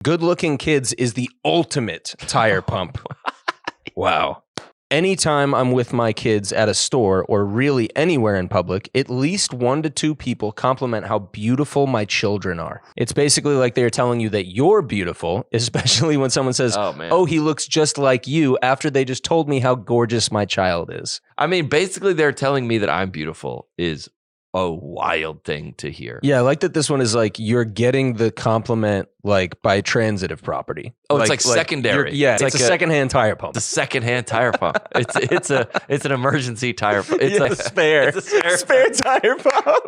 Good-looking kids is the ultimate tire pump. Wow. Anytime I'm with my kids at a store or really anywhere in public, at least 1 to 2 people compliment how beautiful my children are. It's basically like they're telling you that you're beautiful, especially when someone says, oh, he looks just like you, after they just told me how gorgeous my child is. I mean, basically they're telling me that I'm beautiful is a wild thing to hear. Yeah, I like that this one is like you're getting the compliment like by transitive property. Oh, it's like secondary. Yeah, it's like a secondhand tire pump. The secondhand tire pump. It's an emergency tire pump. It's a spare. It's a spare tire pump.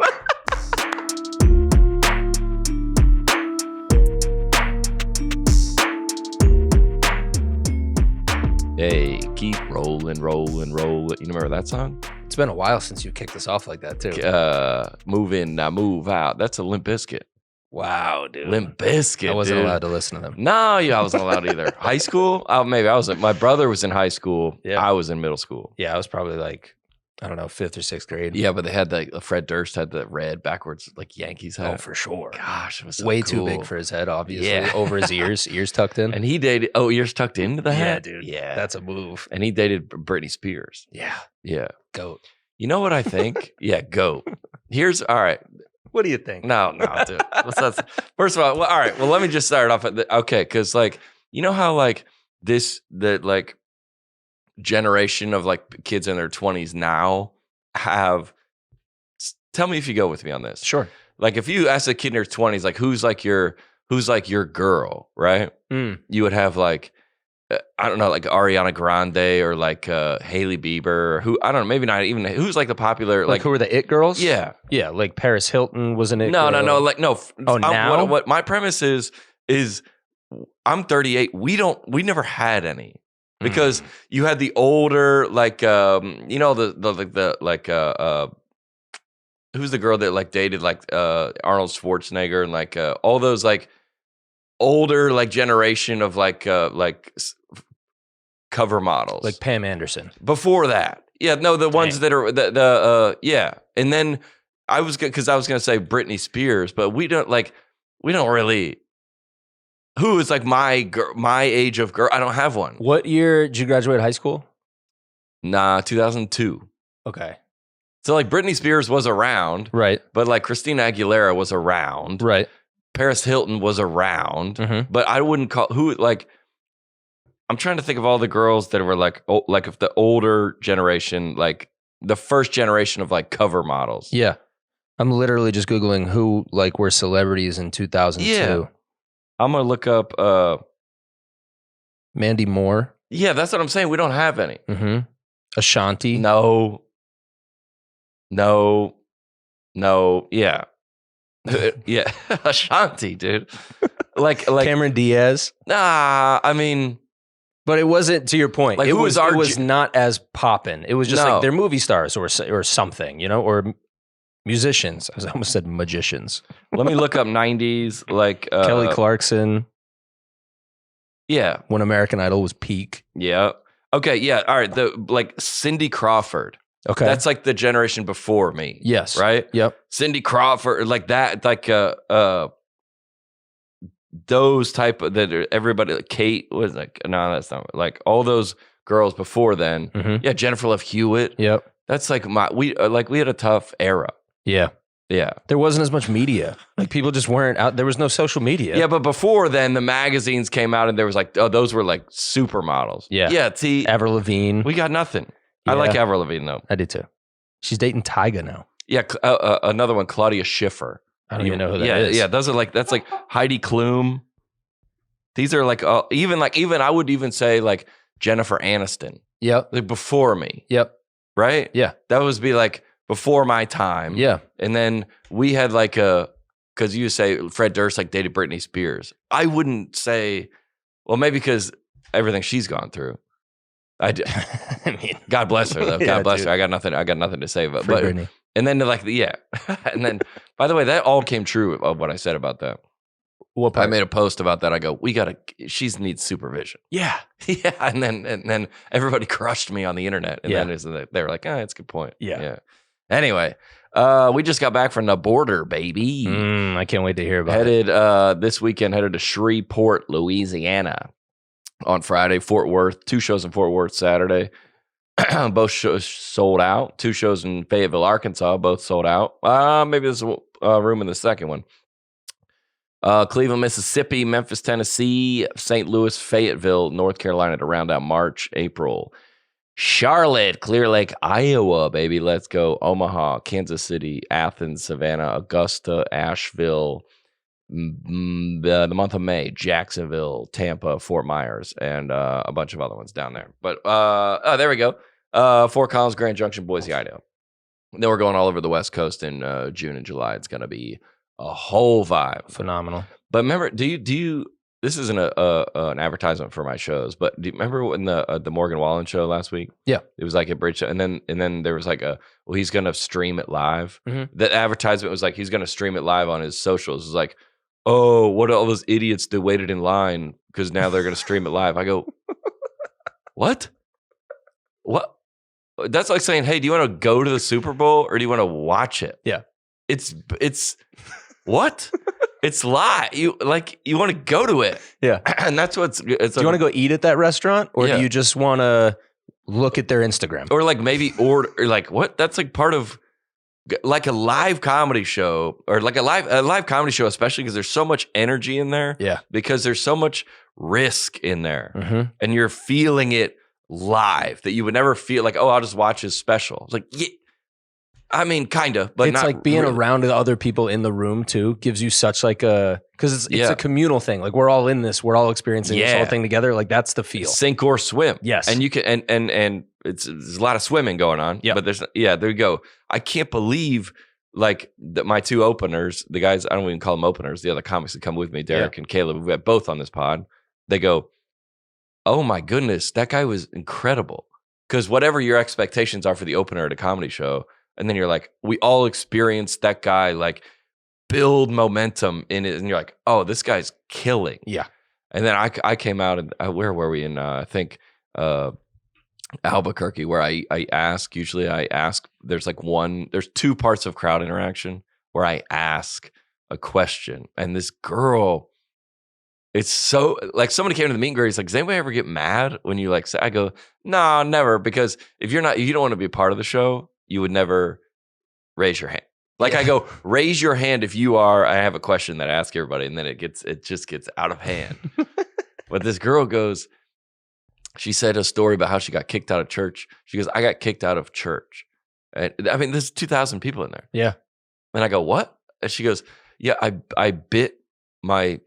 Hey, keep rolling, rolling, rolling. You remember that song? It's been a while since you kicked us off like that, too. Move in, now move out. That's a Limp Bizkit. Wow, dude. Limp Bizkit, I wasn't allowed to listen to them. No, yeah, I wasn't allowed either. High school? Maybe I wasn't. My brother was in high school. Yeah. I was in middle school. Yeah, I was probably like, I don't know, 5th or 6th grade. Yeah, but they had Fred Durst had the red backwards, like Yankees hat. Oh, for sure. Gosh, it was so way cool. too big for his head, obviously. Yeah. Over his ears tucked in. And he dated, ears tucked into the hat? Yeah, dude. Yeah. That's a move. And he dated Britney Spears. Yeah. Yeah. Goat. You know what I think? Yeah, goat. All right. What do you think? No, dude. First of all, all right. Well, let me just start off okay, because you know how the generation of kids in their 20s now have. Tell me if you go with me on this. Sure. If you ask a kid in their 20s, who's your girl, right? You would have I don't know, Ariana Grande or Hailey Bieber, or who, I don't know, maybe not even, who's the popular, who are the it girls? Yeah. Yeah, Paris Hilton was an it girl. No. No. Oh, now? What my premise is I'm 38. We never had any. Because you had the older, who's the girl that dated Arnold Schwarzenegger and all those older generation of cover models, like Pam Anderson. Before that, yeah, no, the ones that are yeah, and then I was gonna say Britney Spears, but we don't really. Who is my age of girl? I don't have one. What year did you graduate high school? Nah, 2002. Okay. So Britney Spears was around, right? But Christina Aguilera was around, right? Paris Hilton was around, but I wouldn't call who I'm trying to think of all the girls that were of the older generation, the first generation of cover models. Yeah, I'm literally just Googling who were celebrities in 2002. Yeah. I'm gonna look up Mandy Moore. Yeah, that's what I'm saying. We don't have any. Ashanti. No. Yeah. Yeah. Ashanti, dude. Cameron Diaz. Nah, I mean, but it wasn't, to your point. It was not as poppin'. It was just they're movie stars or something, or musicians. I almost said magicians. Let me look up 90s, Kelly Clarkson. Yeah. When American Idol was peak. Yeah. Okay, yeah. All right. Cindy Crawford. Okay. That's the generation before me. Yes. Right? Yep. Cindy Crawford, those type of, that everybody, Kate was no, that's not, all those girls before then. Yeah, Jennifer Love Hewitt. Yep. That's we had a tough era. Yeah. Yeah. There wasn't as much media. People just weren't out. There was no social media. Yeah, but before then, the magazines came out and there was those were supermodels. Yeah. Yeah. See, Avril Lavigne. We got nothing. Yeah. I like Avril Lavigne though. I do too. She's dating Tyga now. Yeah. Another one, Claudia Schiffer. I don't even know who that is. Yeah. Those are that's Heidi Klum. These are even I would even say Jennifer Aniston. Yep. Before me. Yep. Right? Yeah. That was before my time. Yeah. And then we had because you say Fred Durst dated Britney Spears. I wouldn't say, well, maybe because everything she's gone through. I mean, God bless her though. God bless her. I got nothing to say about. But Britney. And then yeah. And then, by the way, that all came true of what I said about that. What part? I made a post about that. I go, she needs supervision. Yeah. Yeah. And then everybody crushed me on the internet. And then they were like, it's a good point. Yeah. Yeah. Anyway, We just got back from the border, baby. I can't wait to hear about it. This weekend, headed to Shreveport, Louisiana on Friday. Fort Worth, 2 shows in Fort Worth Saturday. Both shows sold out. 2 shows in Fayetteville, Arkansas, both sold out. Maybe there's room in the second one. Cleveland, Mississippi, Memphis, Tennessee, St. Louis, Fayetteville, North Carolina to round out March, April. Charlotte, Clear Lake, Iowa, baby. Let's go. Omaha, Kansas City, Athens, Savannah, Augusta, Asheville. The month of May, Jacksonville, Tampa, Fort Myers, and a bunch of other ones down there. But there we go. Fort Collins, Grand Junction, Boise, Idaho. Then we're going all over the West Coast in June and July. It's going to be a whole vibe. Phenomenal. But remember, do you? This isn't an advertisement for my shows, but do you remember when the Morgan Wallen show last week? Yeah, it was like a bridge show, and then there was like he's going to stream it live. Mm-hmm. The advertisement was like he's going to stream it live on his socials. It was like, oh, what are all those idiots that waited in line because now they're going to stream it live? I go, what? What? That's like saying, hey, do you want to go to the Super Bowl or do you want to watch it? Yeah, it's what? It's live. You want to go to it. Yeah. And that's what's do you want to go eat at that restaurant or do you just want to look at their Instagram? Or like maybe order or like what? That's like part of like a live comedy show or like a live comedy show, especially because there's so much energy in there. Yeah. Because there's so much risk in there. Mm-hmm. And you're feeling it live that you would never feel like, oh, I'll just watch his special. It's like, yeah. I mean, kind of, but it's not like being really. around the other people in the room too gives you such like because it's a communal thing. Like we're all in this, we're all experiencing this whole thing together. Like that's the feel. Sink or swim. Yes, and you can and there's a lot of swimming going on. Yeah, but there you go. I can't believe like that my 2 openers, the guys I don't even call them openers, the other comics that come with me, Derek and Caleb, we have both on this pod. They go, oh my goodness, that guy was incredible. Because whatever your expectations are for the opener at a comedy show. And then you're like, we all experienced that guy like build momentum in it. And you're like, oh, this guy's killing. Yeah. And then I came out and where were we in, I think, Albuquerque, where I ask, there's 2 parts of crowd interaction where I ask a question. And this girl, it's so like somebody came to the meet and greet. He's like, does anybody ever get mad when you like say, I go, no, never. Because if you don't want to be a part of the show, you would never raise your hand. Like I go, raise your hand if you are. I have a question that I ask everybody, and then it just gets out of hand. But this girl goes, she said a story about how she got kicked out of church. She goes, I got kicked out of church. And I mean, there's 2,000 people in there. Yeah. And I go, what? And she goes, yeah, I bit my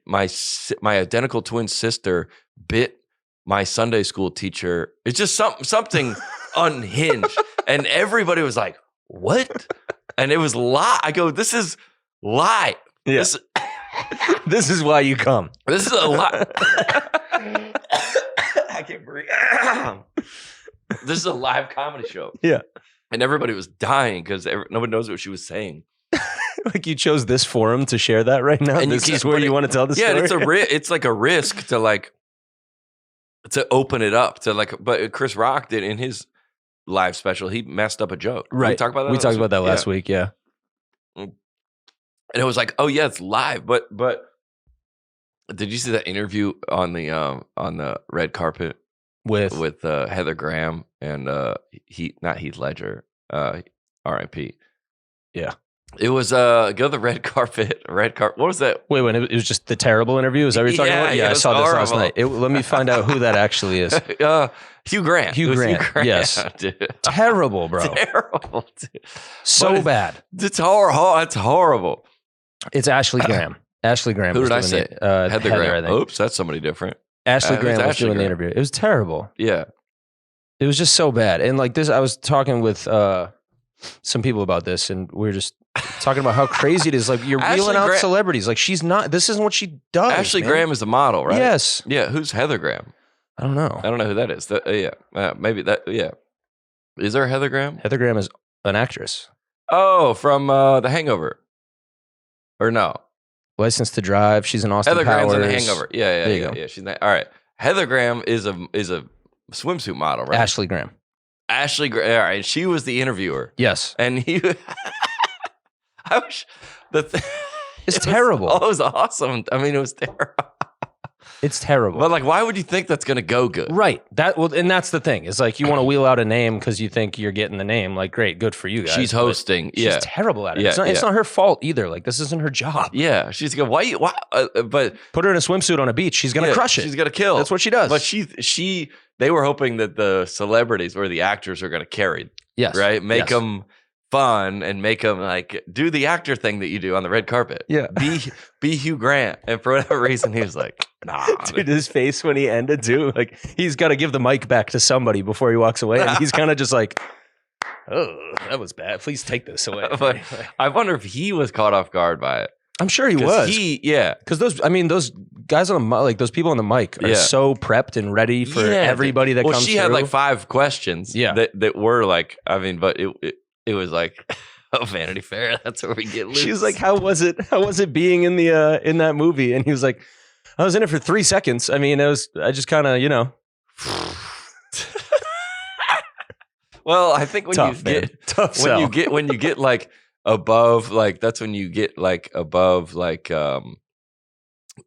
identical twin sister bit my Sunday school teacher. It's just something unhinged. And everybody was like, what? And it was lie. I go, this is lie. Yeah. This is why you come. This is a lie. I can't breathe. This is a live comedy show. Yeah. And everybody was dying because nobody knows what she was saying. Like you chose this forum to share that right now? And this is where you want to tell the story? Yeah, it's like a risk to open it up to like, but Chris Rock did in his live special, he messed up a joke. Right. We talked about that. We talked about that last week. Yeah. And it was like, oh yeah, it's live. But did you see that interview on the red carpet with Heather Graham and not Heath Ledger, R.I.P. Yeah. It was go to the red carpet. What was that? Wait, when it was just the terrible interview? Is that what you're talking about? Yeah, I saw this last night. Let me find out who that actually is. Hugh Grant. Hugh Grant. Yes. Dude. Terrible, bro. Terrible, dude. So bad. It's horrible. It's horrible. It's Ashley Graham. Ashley Graham. Who did I say? Heather Graham. I think. Oops, that's somebody different. Ashley Graham was doing the interview. It was terrible. Yeah. It was just so bad. And like this, I was talking with some people about this, and we were just talking about how crazy it is. Like you're reeling out celebrities. Like she's not. This isn't what she does. Ashley Graham is the model, right? Yes. Yeah. Who's Heather Graham? I don't know. I don't know who that is. Maybe that. Yeah. Is there a Heather Graham? Heather Graham is an actress. Oh, from The Hangover. Or no? License to Drive. She's in Austin Heather Powers. Graham's in The Hangover. Yeah. She's not, all right. Heather Graham is a swimsuit model, right? Ashley Graham. Ashley Graham. All right. She was the interviewer. Yes. And he I wish It's terrible. It was awesome. I mean, it was terrible. It's terrible. But like, why would you think that's going to go good? Right. And that's the thing. It's like you want to wheel out a name because you think you're getting the name. Like, great, good for you guys. She's hosting. She's terrible at it. Yeah, it's not her fault either. Like, this isn't her job. Yeah. She's going, why? But put her in a swimsuit on a beach. She's going to crush it. She's going to kill. That's what she does. But they were hoping that the celebrities or the actors are going to carry. Yes. Right. Make them fun and make them like do the actor thing that you do on the red carpet. Yeah. Be Hugh Grant. And for whatever reason, he was like, nah. Dude, his face when he ended too. Like he's got to give the mic back to somebody before he walks away. And he's kind of just like, oh, that was bad. Please take this away. But I wonder if he was caught off guard by it. I'm sure he was. Because those guys on the mic, like those people on the mic are so prepped and ready for everybody that comes through. She had like 5 questions that were like, I mean, but it was like, oh, Vanity Fair. That's where we get loose. She was like, how was it being in the in that movie? And he was like, I was in it for 3 seconds. I mean, I just kind of, Well, I think when you get like above, like that's when you get like above, like I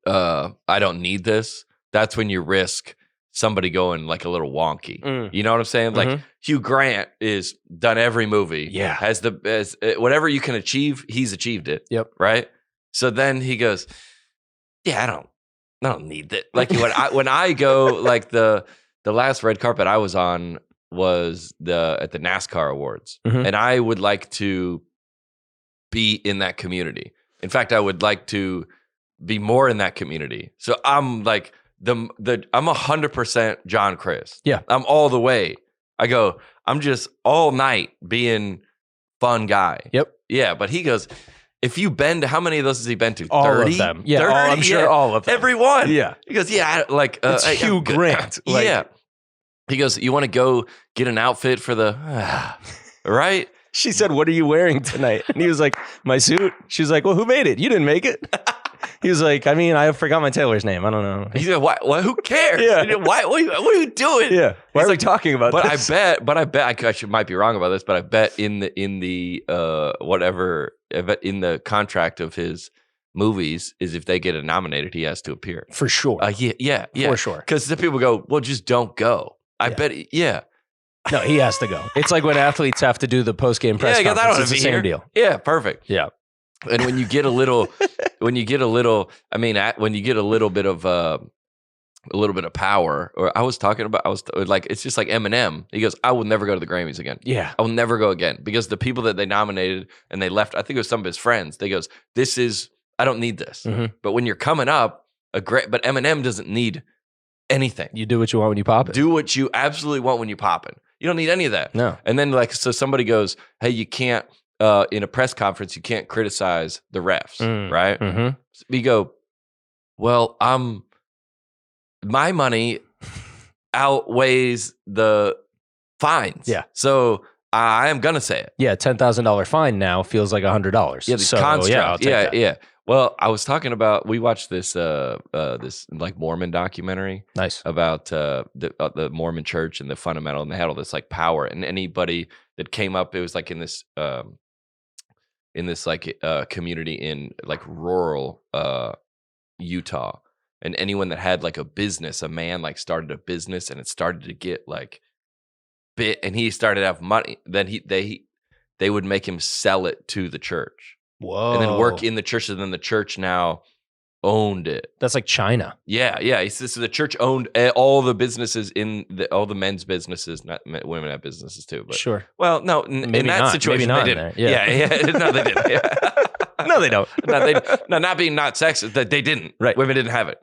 don't need this. That's when you risk somebody going like a little wonky. You know what I'm saying? Like Hugh Grant is done every movie. Yeah. Has whatever you can achieve, he's achieved it. Yep. Right. So then he goes, yeah, I don't need that. Like when I go, like the last red carpet I was on was at the NASCAR Awards, and I would like to be in that community. In fact, I would like to be more in that community. So I'm like I'm 100% John Crist. Yeah, I'm all the way. I'm just all night being fun guy. Yep. Yeah, but he goes, if you been to, how many of those has he been to? All 30? of them. Yeah, 30? I'm sure all of them. Every one. Yeah. He goes, yeah, like it's Hugh Grant. Like, yeah. He goes, you want to go get an outfit for the right? She said, what are you wearing tonight? And he was like, my suit. She's like, well, who made it? You didn't make it. He was like, I mean, I forgot my tailor's name. I don't know. He said, why? Who cares? Yeah. What are you doing? Yeah. Why are we talking about this? I bet I might be wrong about this, but I bet in the contract of his movies is if they get nominated, he has to appear. For sure. Yeah. For sure. Because the people go, well, just don't go. I bet, No, he has to go. It's like when athletes have to do the post-game press conference. It's the same deal. Yeah, perfect. Yeah. And when you get a little bit of power, or I was like, it's just like Eminem. He goes, I will never go to the Grammys again. Yeah. I will never go again because the people that they nominated and they left, I think it was some of his friends. They goes, I don't need this. But when you're coming up, but Eminem doesn't need anything. You do what you want when you pop it. Do what you absolutely want when you pop it. You don't need any of that. No. And then so somebody goes, hey, you can't, in a press conference, you can't criticize the refs, right? So we go, well, my money outweighs the fines. Yeah. So I am going to say it. Yeah, $10,000 fine now feels like $100. Yeah, the construct. Yeah. Well, I was talking about, we watched this this like Mormon documentary. Nice. About the Mormon church and the fundamental, and they had all this like power, and anybody that came up, it was like in this community in like rural Utah, and anyone that had like a business, a man like started a business and it started to get like bit, and he started to have money, then they would make him sell it to the church. Whoa. And then work in the church, and then the church now owned it. That's like China. Yeah. So the church owned all the businesses all the men's businesses, not women have businesses too. But sure. Well, no, in that situation, maybe not they didn't. Yeah. No, they didn't. Yeah. No, they don't. Not being not sexist, that they didn't. Right. Women didn't have it.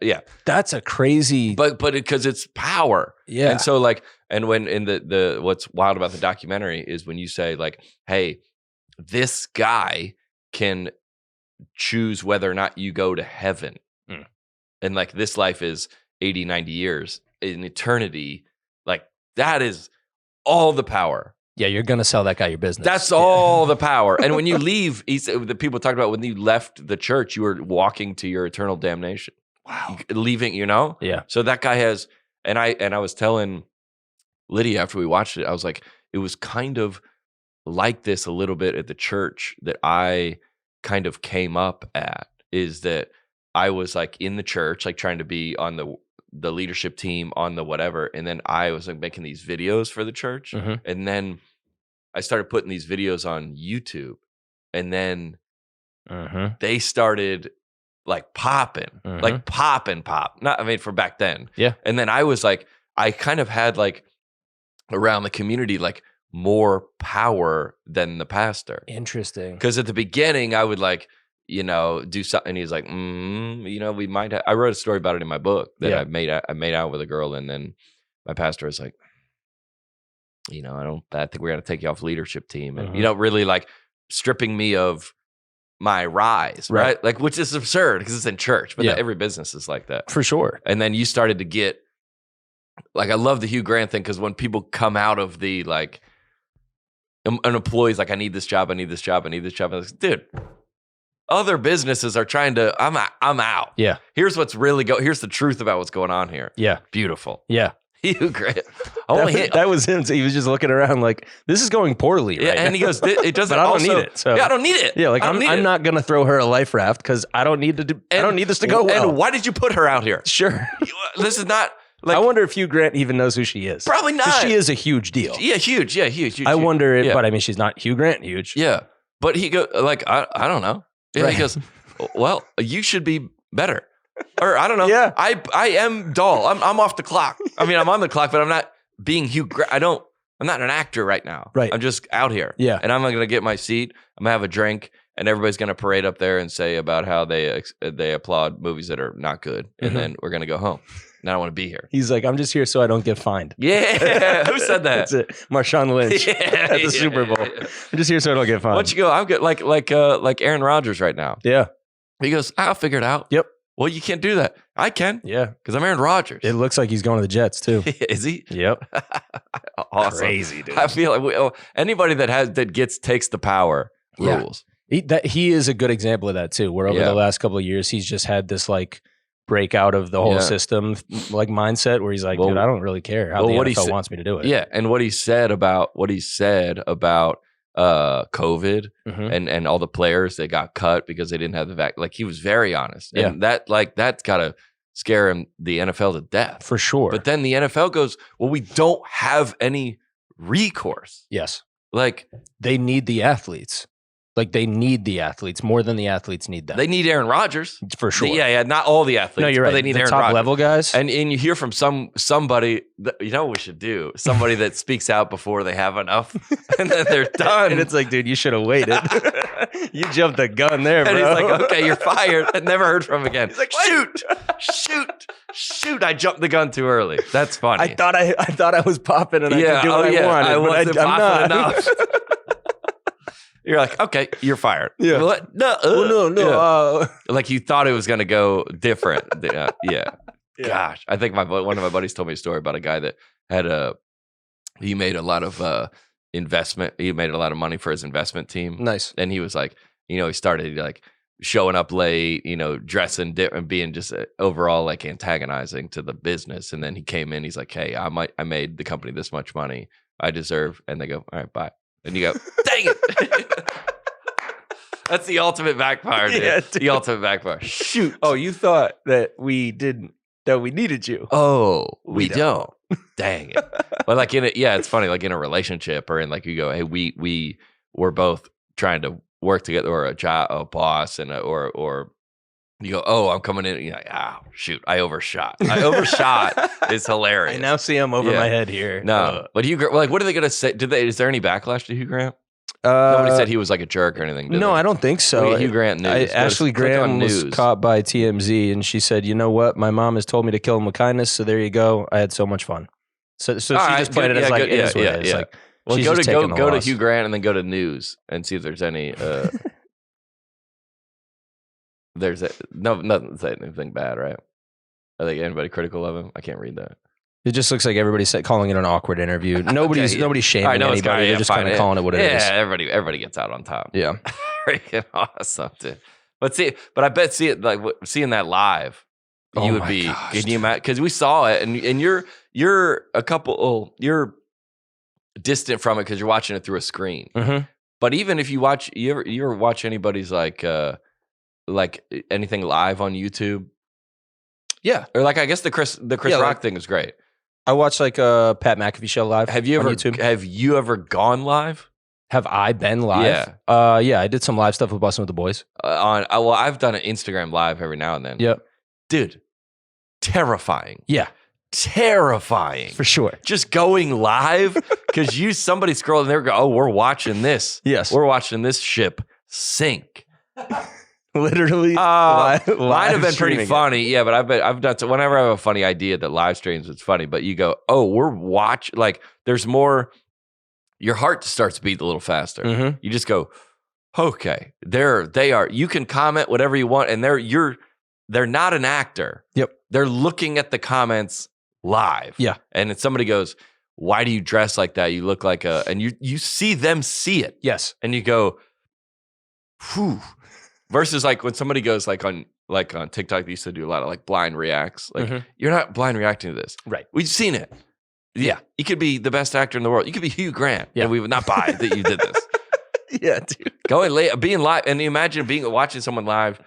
Yeah. That's a crazy. But because it's power. Yeah. And so like, and when in the what's wild about the documentary is when you say like, hey, this guy can choose whether or not you go to heaven. And like this life is 80, 90 years. In eternity, like that is all the power. Yeah, you're going to sell that guy your business. That's all the power. And when you leave, the people talked about when you left the church, you were walking to your eternal damnation. Wow. Leaving, Yeah. So that guy has, and I was telling Lydia after we watched it, I was like, it was kind of like this a little bit at the church that I kind of came up at, is that I was like in the church, like trying to be on the leadership team, on the whatever. And then I was like making these videos for the church. And then I started putting these videos on YouTube, and then they started like popping, like pop. Not, I mean, for back then. Yeah. And then I was like, I kind of had like around the community, like more power than the pastor. Interesting. Because at the beginning, I would like, you know, do something. And he's like, you know, we might have. I wrote a story about it in my book that I made out with a girl, and then my pastor was like, you know, I think we're gonna take you off leadership team, and you know, really like stripping me of my rise, right? Like, which is absurd because it's in church, but every business is like that for sure. And then you started to get like, I love the Hugh Grant thing, because when people come out of the like, an employee's like, I need this job, I need this job, I need this job. I was like, dude, other businesses are trying to, I'm out. Yeah. Here's what's really here's the truth about what's going on here. Yeah. Beautiful. Yeah. Hugh Grant. That was him. So he was just looking around like, this is going poorly. Right and now. he goes, it doesn't. But I don't need it. So. Yeah, I don't need it. Yeah, like I'm not gonna throw her a life raft because I don't need to. I don't need this to go well. And why did you put her out here? Sure. This is not. Like, I wonder if Hugh Grant even knows who she is. Probably not. She is a huge deal. Yeah, huge. Yeah, huge. I wonder if, but I mean, she's not Hugh Grant huge. Yeah, but he goes like, I don't know. Yeah, He goes, well, you should be better. Or I don't know. Yeah. I am dull. I'm off the clock. I mean, I'm on the clock, but I'm not being Hugh Grant. I'm not an actor right now. Right. I'm just out here. Yeah. And I'm going to get my seat. I'm going to have a drink, and everybody's going to parade up there and say about how they applaud movies that are not good. And then we're going to go home. And I don't want to be here. He's like, I'm just here so I don't get fined. Yeah. Who said that? That's it. Marshawn Lynch at the Super Bowl. I'm just here so I don't get fined. Why don't you go? I'm good. Like Aaron Rodgers right now. Yeah. He goes, I'll figure it out. Yep. Well, you can't do that. I can. Yeah. Because I'm Aaron Rodgers. It looks like he's going to the Jets too. Is he? Yep. Awesome. Crazy, dude. I feel like anybody that takes the power rules. He is a good example of that too, where over the last couple of years, he's just had this like breakout of the whole system, like mindset where he's like, dude, I don't really care how the NFL wants me to do it. Yeah. And what he said about COVID and all the players that got cut because they didn't have the vaccine. Like, he was very honest. And that's got to scare the NFL to death. For sure. But then the NFL goes, well, we don't have any recourse. Yes. Like, they need the athletes. Like, they need the athletes more than the athletes need them. They need Aaron Rodgers. For sure. Yeah, not all the athletes. No, you're right. But they need the Aaron top Rodgers. level guys. And you hear from somebody that, you know what we should do? Somebody that speaks out before they have enough, and then they're done. And it's like, dude, you should have waited. You jumped the gun there, bro. And he's like, okay, you're fired. I never heard from him again. He's like, shoot! I jumped the gun too early. That's funny. I thought I was popping and I could do what I wanted. I wasn't I'm popping not. enough. You're like, okay, you're fired. Yeah. What? No. No. Like, you thought it was going to go different. Yeah. Gosh, I think one of my buddies told me a story about a guy that he made a lot of investment. He made a lot of money for his investment team. Nice. And he was like, he started like showing up late, dressing different, being just overall like antagonizing to the business. And then he came in, he's like, hey, I made the company this much money. I deserve. And they go, all right, bye. And you go, dang it. That's the ultimate backfire, dude. Yeah, dude. The ultimate backfire. Shoot. Oh, you thought that we needed you. Oh, we don't. Dang it. But like it's funny, like in a relationship or in like you go, hey, we're both trying to work together, or a boss, and or you go, oh, I'm coming in. And you're like, shoot, I overshot. Is hilarious. I now see him over my head here. No, but Hugh Grant, like, what are they going to say? Is there any backlash to Hugh Grant? Nobody said he was like a jerk or anything. No, I don't think so. Hugh Grant news. Ashley Graham was caught by TMZ, and she said, "You know what? My mom has told me to kill him with kindness, so there you go. I had so much fun." So she just played it as like, it is what it is. Like, well, she's go just to taking the go to loss. Hugh Grant and then go to news and see if there's any. Nothing saying anything bad, right? Are they anybody critical of him? I can't read that. It just looks like everybody's calling it an awkward interview. Nobody's shaming anybody. They're just kind of calling it what it is. Yeah, everybody gets out on top. Yeah, freaking awesome, dude. But I bet seeing that live, you would be. Can you imagine? Because we saw it, and you're a couple. You're distant from it because you're watching it through a screen. Mm-hmm. But even if you ever watch anybody's like anything live on YouTube? Yeah. Or like I guess the Chris Rock thing is great. I watched like a Pat McAfee show live. Have you ever on YouTube? Have you ever gone live? Have I been live? Yeah. Yeah, I did some live stuff with Bustin' with the Boys. Well, I've done an Instagram live every now and then. Yep. Dude, terrifying. Yeah. Terrifying. For sure. Just going live because somebody scrolled and they go, oh, we're watching this. Yes. We're watching this ship sink. Literally. Might have been pretty funny. Yeah, but I've done so whenever I have a funny idea that live streams, it's funny. But you go, oh, we're watching. Like there's more. Your heart starts to beat a little faster. Mm-hmm. You just go, okay, they are. You can comment whatever you want, and they're not an actor. Yep. They're looking at the comments live. Yeah. And if somebody goes, why do you dress like that? You look like and you see them see it. Yes. And you go, whew. Versus like when somebody goes like on TikTok, they used to do a lot of like blind reacts. Like you're not blind reacting to this. Right. We've seen it. Yeah. You could be the best actor in the world. You could be Hugh Grant. Yeah. And we would not buy that you did this. Yeah, dude. Being live. And imagine watching someone live.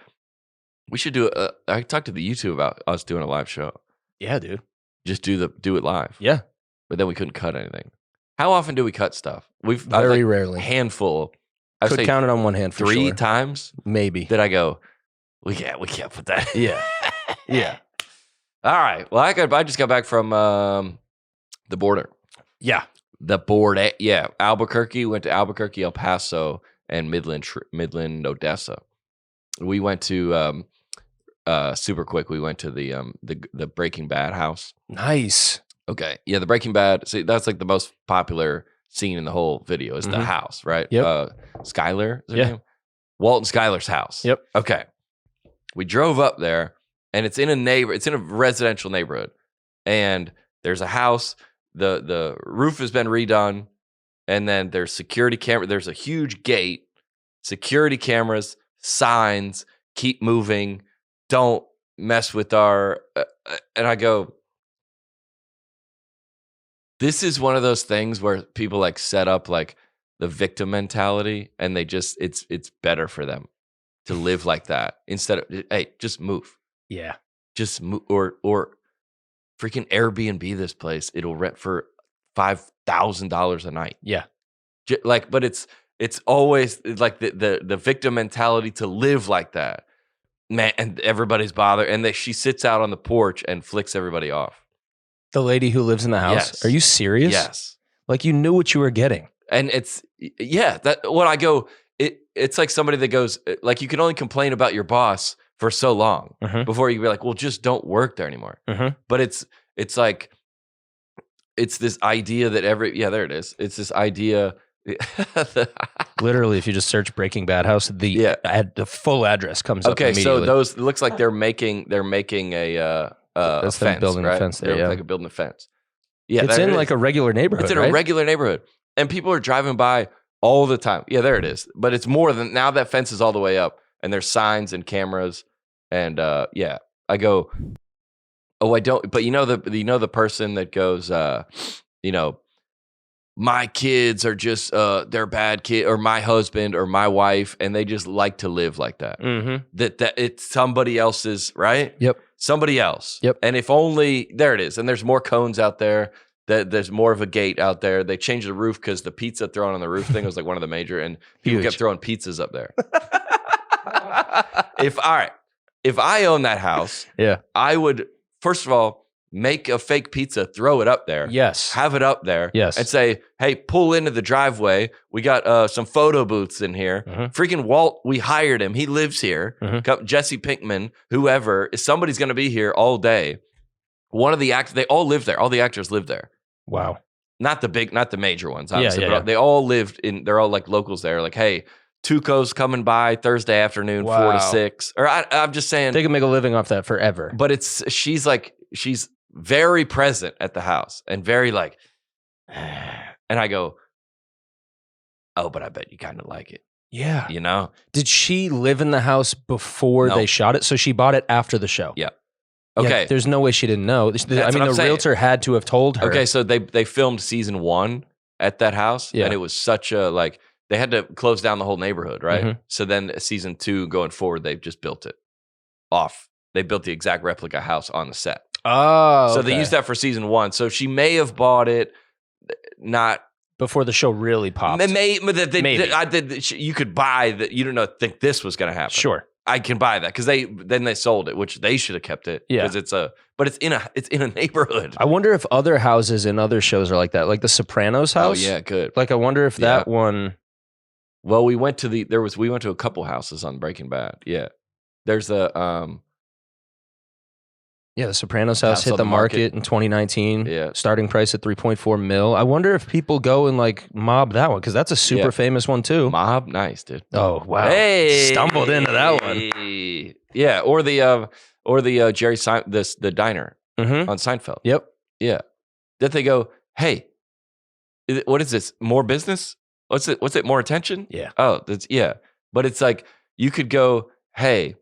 We should do I talked to the YouTube about us doing a live show. Yeah, dude. Just do it live. Yeah. But then we couldn't cut anything. How often do we cut stuff? Very rarely. A handful. I could count it on one hand for three sure. times. Maybe. Did I go, we can't put that. Yeah. Yeah. All right. Well, I just got back from the border. Yeah. The border. Yeah. Albuquerque. Went to Albuquerque, El Paso, and Midland, Odessa. We went to super quick. We went to the Breaking Bad house. Nice. Okay. Yeah, the Breaking Bad. See, that's like the most popular scene in the whole video is the house, right? Yep. Skylar, is her name? Walt and Skylar's house. Yep. Okay. We drove up there, and it's in a residential neighborhood, and there's a house. The roof has been redone, and then there's security camera. There's a huge gate, security cameras, signs, keep moving, don't mess with our. And I go, this is one of those things where people like set up like the victim mentality, and they just it's better for them to live like that instead of, hey, just move. Yeah. Just move or freaking Airbnb this place. It'll rent for $5,000 a night. Yeah. But it's always like the victim mentality to live like that. Man, and everybody's bothered, and she sits out on the porch and flicks everybody off. The lady who lives in the house? Yes. Are you serious? Yes. Like you knew what you were getting. And it's like somebody that goes, like you can only complain about your boss for so long before you can be like, well, just don't work there anymore. But it's like, it's this idea that there it is. It's this idea. Literally, if you just search Breaking Bad house, the full address comes up immediately. So those, it looks like they're making a that's fence, building right? a fence there. They're like building a fence. Yeah, it's in like a regular neighborhood. It's in a regular neighborhood, and people are driving by all the time. Yeah, there it is. But it's more than now. That fence is all the way up, and there's signs and cameras, and I go, oh, I don't. But the person that goes, my kids are just they're bad kid, or my husband or my wife, and they just like to live like that. That it's somebody else's, right? Yep. Somebody else. Yep. And if only there it is. And there's more cones out there. There's more of a gate out there. They changed the roof because the pizza thrown on the roof thing was like one of the major, and people kept throwing pizzas up there. If I own that house, I would first of all make a fake pizza, throw it up there. Yes. Have it up there. Yes. And say, hey, pull into the driveway. We got some photo booths in here. Freaking Walt, we hired him. He lives here. Jesse Pinkman, whoever, somebody's going to be here all day. One of the actors, they all live there. All the actors live there. Wow. Not the major ones, obviously. But they all lived they're all like locals there. Like, hey, Tuco's coming by Thursday afternoon, 4 to 6. Or I'm just saying. They can make a living off that forever. But she's very present at the house and very like, and I go, oh, but I bet you kind of like it. Yeah. You know? Did she live in the house before they shot it? So she bought it after the show? Yeah. Okay. Yeah, there's no way she didn't know. The realtor had to have told her. Okay, so they filmed season 1 at that house, Yeah. and it was such a like they had to close down the whole neighborhood, right? Mhm. So then season 2 going forward, they've just built it off. They built the exact replica house on the set. Oh, So they used that for season 1. So she may have bought it, not before the show really popped. Maybe. You could buy that. You don't think this was going to happen. Sure. I can buy that because they sold it, which they should have kept it. Yeah. Because it's in a neighborhood. I wonder if other houses in other shows are like that, like the Sopranos house. Oh yeah, good. Like I wonder if that one. Well, we went to a couple houses on Breaking Bad. Yeah. There's the the Sopranos house hit the market in 2019. Yeah. Starting price at 3.4 mil. I wonder if people go and like mob that one because that's a super famous one too. Mob, nice, dude. Oh wow! Hey, stumbled into that one. Yeah, or the Jerry the diner on Seinfeld. Yep. Yeah. That they go, hey, what is this? More business? What's it? More attention? Yeah. Oh, yeah. But it's like you could go, hey,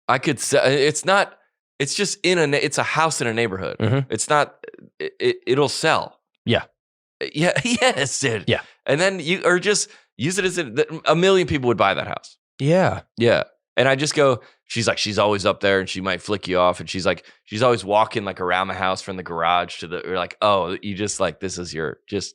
I could say it's not. It's just it's a house in a neighborhood. Mhm. It's not. It'll sell. Yeah. Yeah. Yes, dude. Yeah. And then or just use it as a million people would buy that house. Yeah. Yeah. And I just go, she's always up there and she might flick you off. And she's always walking like around the house from the garage to or like, oh, you just like, this is this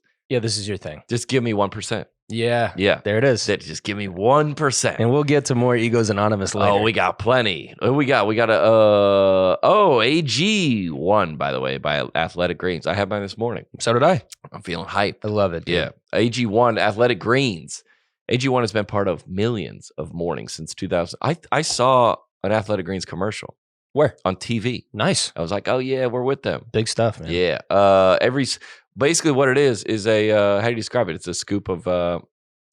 is your thing. Just give me 1%. Yeah. Yeah. There it is. Just give me 1%. And we'll get to more Egos Anonymous later. Oh, we got plenty. We got AG won, by the way, by Athletic Greens. I had mine this morning. So did I. I'm feeling hype. I love it. Dude. Yeah. AG1 Athletic Greens. AG1 has been part of millions of mornings since 2000. I saw an Athletic Greens commercial. Where? On TV. Nice. I was like, oh yeah, we're with them. Big stuff, man. Yeah. Basically what it is a how do you describe it? It's a scoop of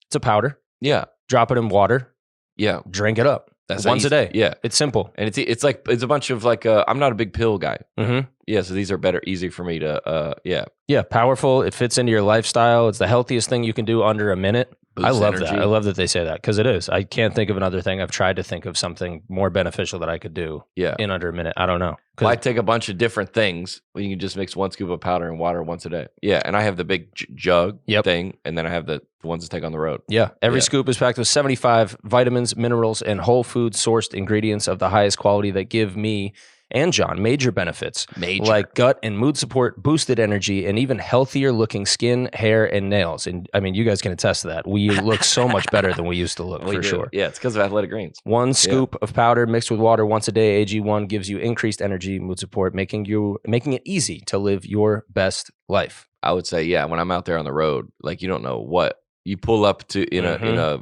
it's a powder. Yeah. Drop it in water. Yeah. Drink it up. That's once a day. Yeah. It's simple. And it's a bunch of like I'm not a big pill guy. Mm-hmm. Yeah, so these are easy for me to Yeah, powerful. It fits into your lifestyle. It's the healthiest thing you can do under a minute. Boost I love energy. that. I love that they say that because it is. I can't think of another thing. I've tried to think of something more beneficial that I could do in under a minute. I don't know. Well, I take a bunch of different things. You can just mix 1 scoop of powder and water once a day. Yeah, and I have the big jug thing, and then I have the ones to take on the road. Yeah, every scoop is packed with 75 vitamins, minerals, and whole food sourced ingredients of the highest quality that give me and John major benefits. Like gut and mood support, boosted energy, and even healthier looking skin, hair, and nails. And I mean, you guys can attest to that. We look so much better than we used to look, for sure. Yeah, it's because of Athletic Greens. 1 scoop of powder mixed with water once a day. AG1 gives you increased energy, mood support, making it easy to live your best life. I would say, yeah, when I'm out there on the road, like you don't know what you pull up to in a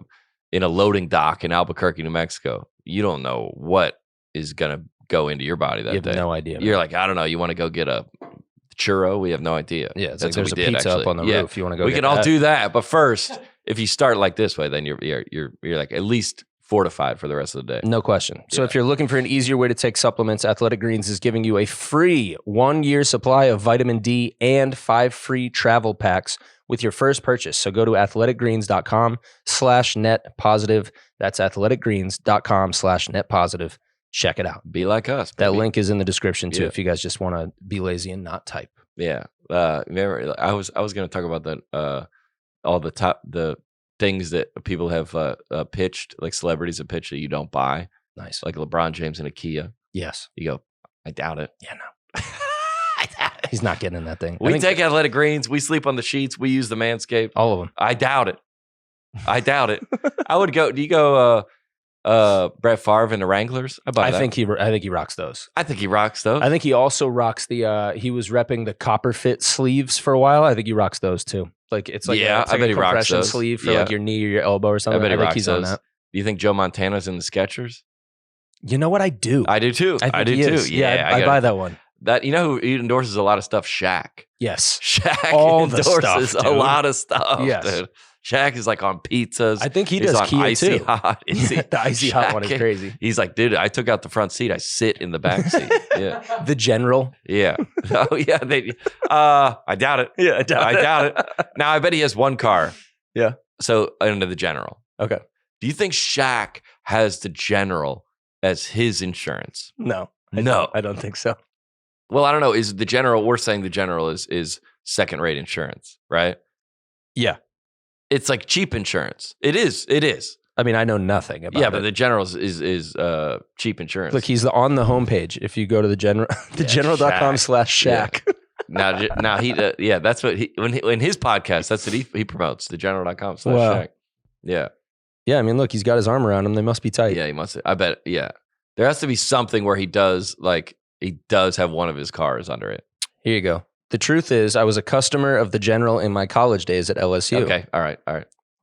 loading dock in Albuquerque, New Mexico. You don't know what is gonna go into your body that day. You have no idea. You're like, I don't know. You want to go get a churro? We have no idea. Yeah, it's like there's a pizza up on the roof. You want to go? We can all do that, but first, if you start like this way, then you're like at least fortified for the rest of the day. No question. So if you're looking for an easier way to take supplements, Athletic Greens is giving you a free 1-year supply of vitamin D and 5 free travel packs with your first purchase. So go to athleticgreens.com/net positive. That's athleticgreens.com/net positive. Check it out. Be like us. That baby. link is in the description too. If you guys just want to be lazy and not type. Yeah. Remember, I was going to talk about that. All the things that people have pitched, like celebrities have pitched that you don't buy. Nice. Like LeBron James in a Kia. Yes. You go, I doubt it. Yeah, no. I doubt it. He's not getting in that thing. We take Athletic Greens. We sleep on the sheets. We use the Manscaped. All of them. I doubt it. I doubt it. I would go. Do you go? Brett Favre and the Wranglers. I buy that. I think he rocks those. I think he rocks those. I think he also rocks the. He was repping the copper fit sleeves for a while. I think he rocks those too. Like it's like I bet he rocks compression those. sleeve for like your knee or your elbow or something. I bet he think rocks he's those. on that. Do you think Joe Montana's in the Skechers? You know what? I do. I do too. I do too. Yeah, I buy that one. That who endorses a lot of stuff? Shaq. Yes. Shaq all the endorses stuff, a lot of stuff. Yes. Dude. Shaq is like on pizzas. I think he does on Kia icy too. Hot. The icy hot one is crazy. He's like, dude, I took out the front seat. I sit in the back seat. Yeah. The General. Yeah. Oh yeah. I doubt it. Yeah, I doubt it. Now I bet he has one car. Yeah. So under the General. Okay. Do you think Shaq has the General as his insurance? No. I don't think so. Well, I don't know. Is the General? We're saying the General is second rate insurance, right? Yeah. It's like cheap insurance. It is. It is. I mean, I know nothing about it. Yeah, but the general is cheap insurance. Look, he's on the homepage. If you go to the thegeneral.com/Shaq. Now he that's what he in his podcast, that's what he promotes, thegeneral.com/Shaq. Wow. Yeah. Yeah, I mean, look, he's got his arm around him. They must be tight. Yeah, he must. I bet. Yeah. There has to be something where he does have one of his cars under it. Here you go. The truth is, I was a customer of the General in my college days at LSU. Okay. All right.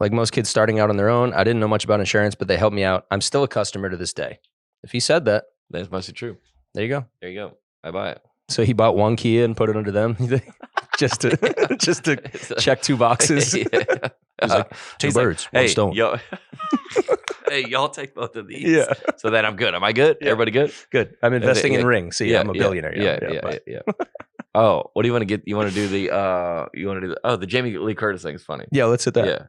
Like most kids starting out on their own, I didn't know much about insurance, but they helped me out. I'm still a customer to this day. If he said that, That's mostly true. there you go. There you go. I buy it. So he bought one Kia and put it under them, you think? just to check 2 boxes. Yeah. He's like, 2 He's birds, like, 1 stone. Hey, y'all take both of these. Yeah. So then I'm good. Am I good? Yeah. Everybody good? Good. I'm investing in rings. See, I'm a billionaire. Yeah. Oh, what do you want to get? You want to do the the Jamie Lee Curtis thing is funny. Yeah, let's hit that. Yeah.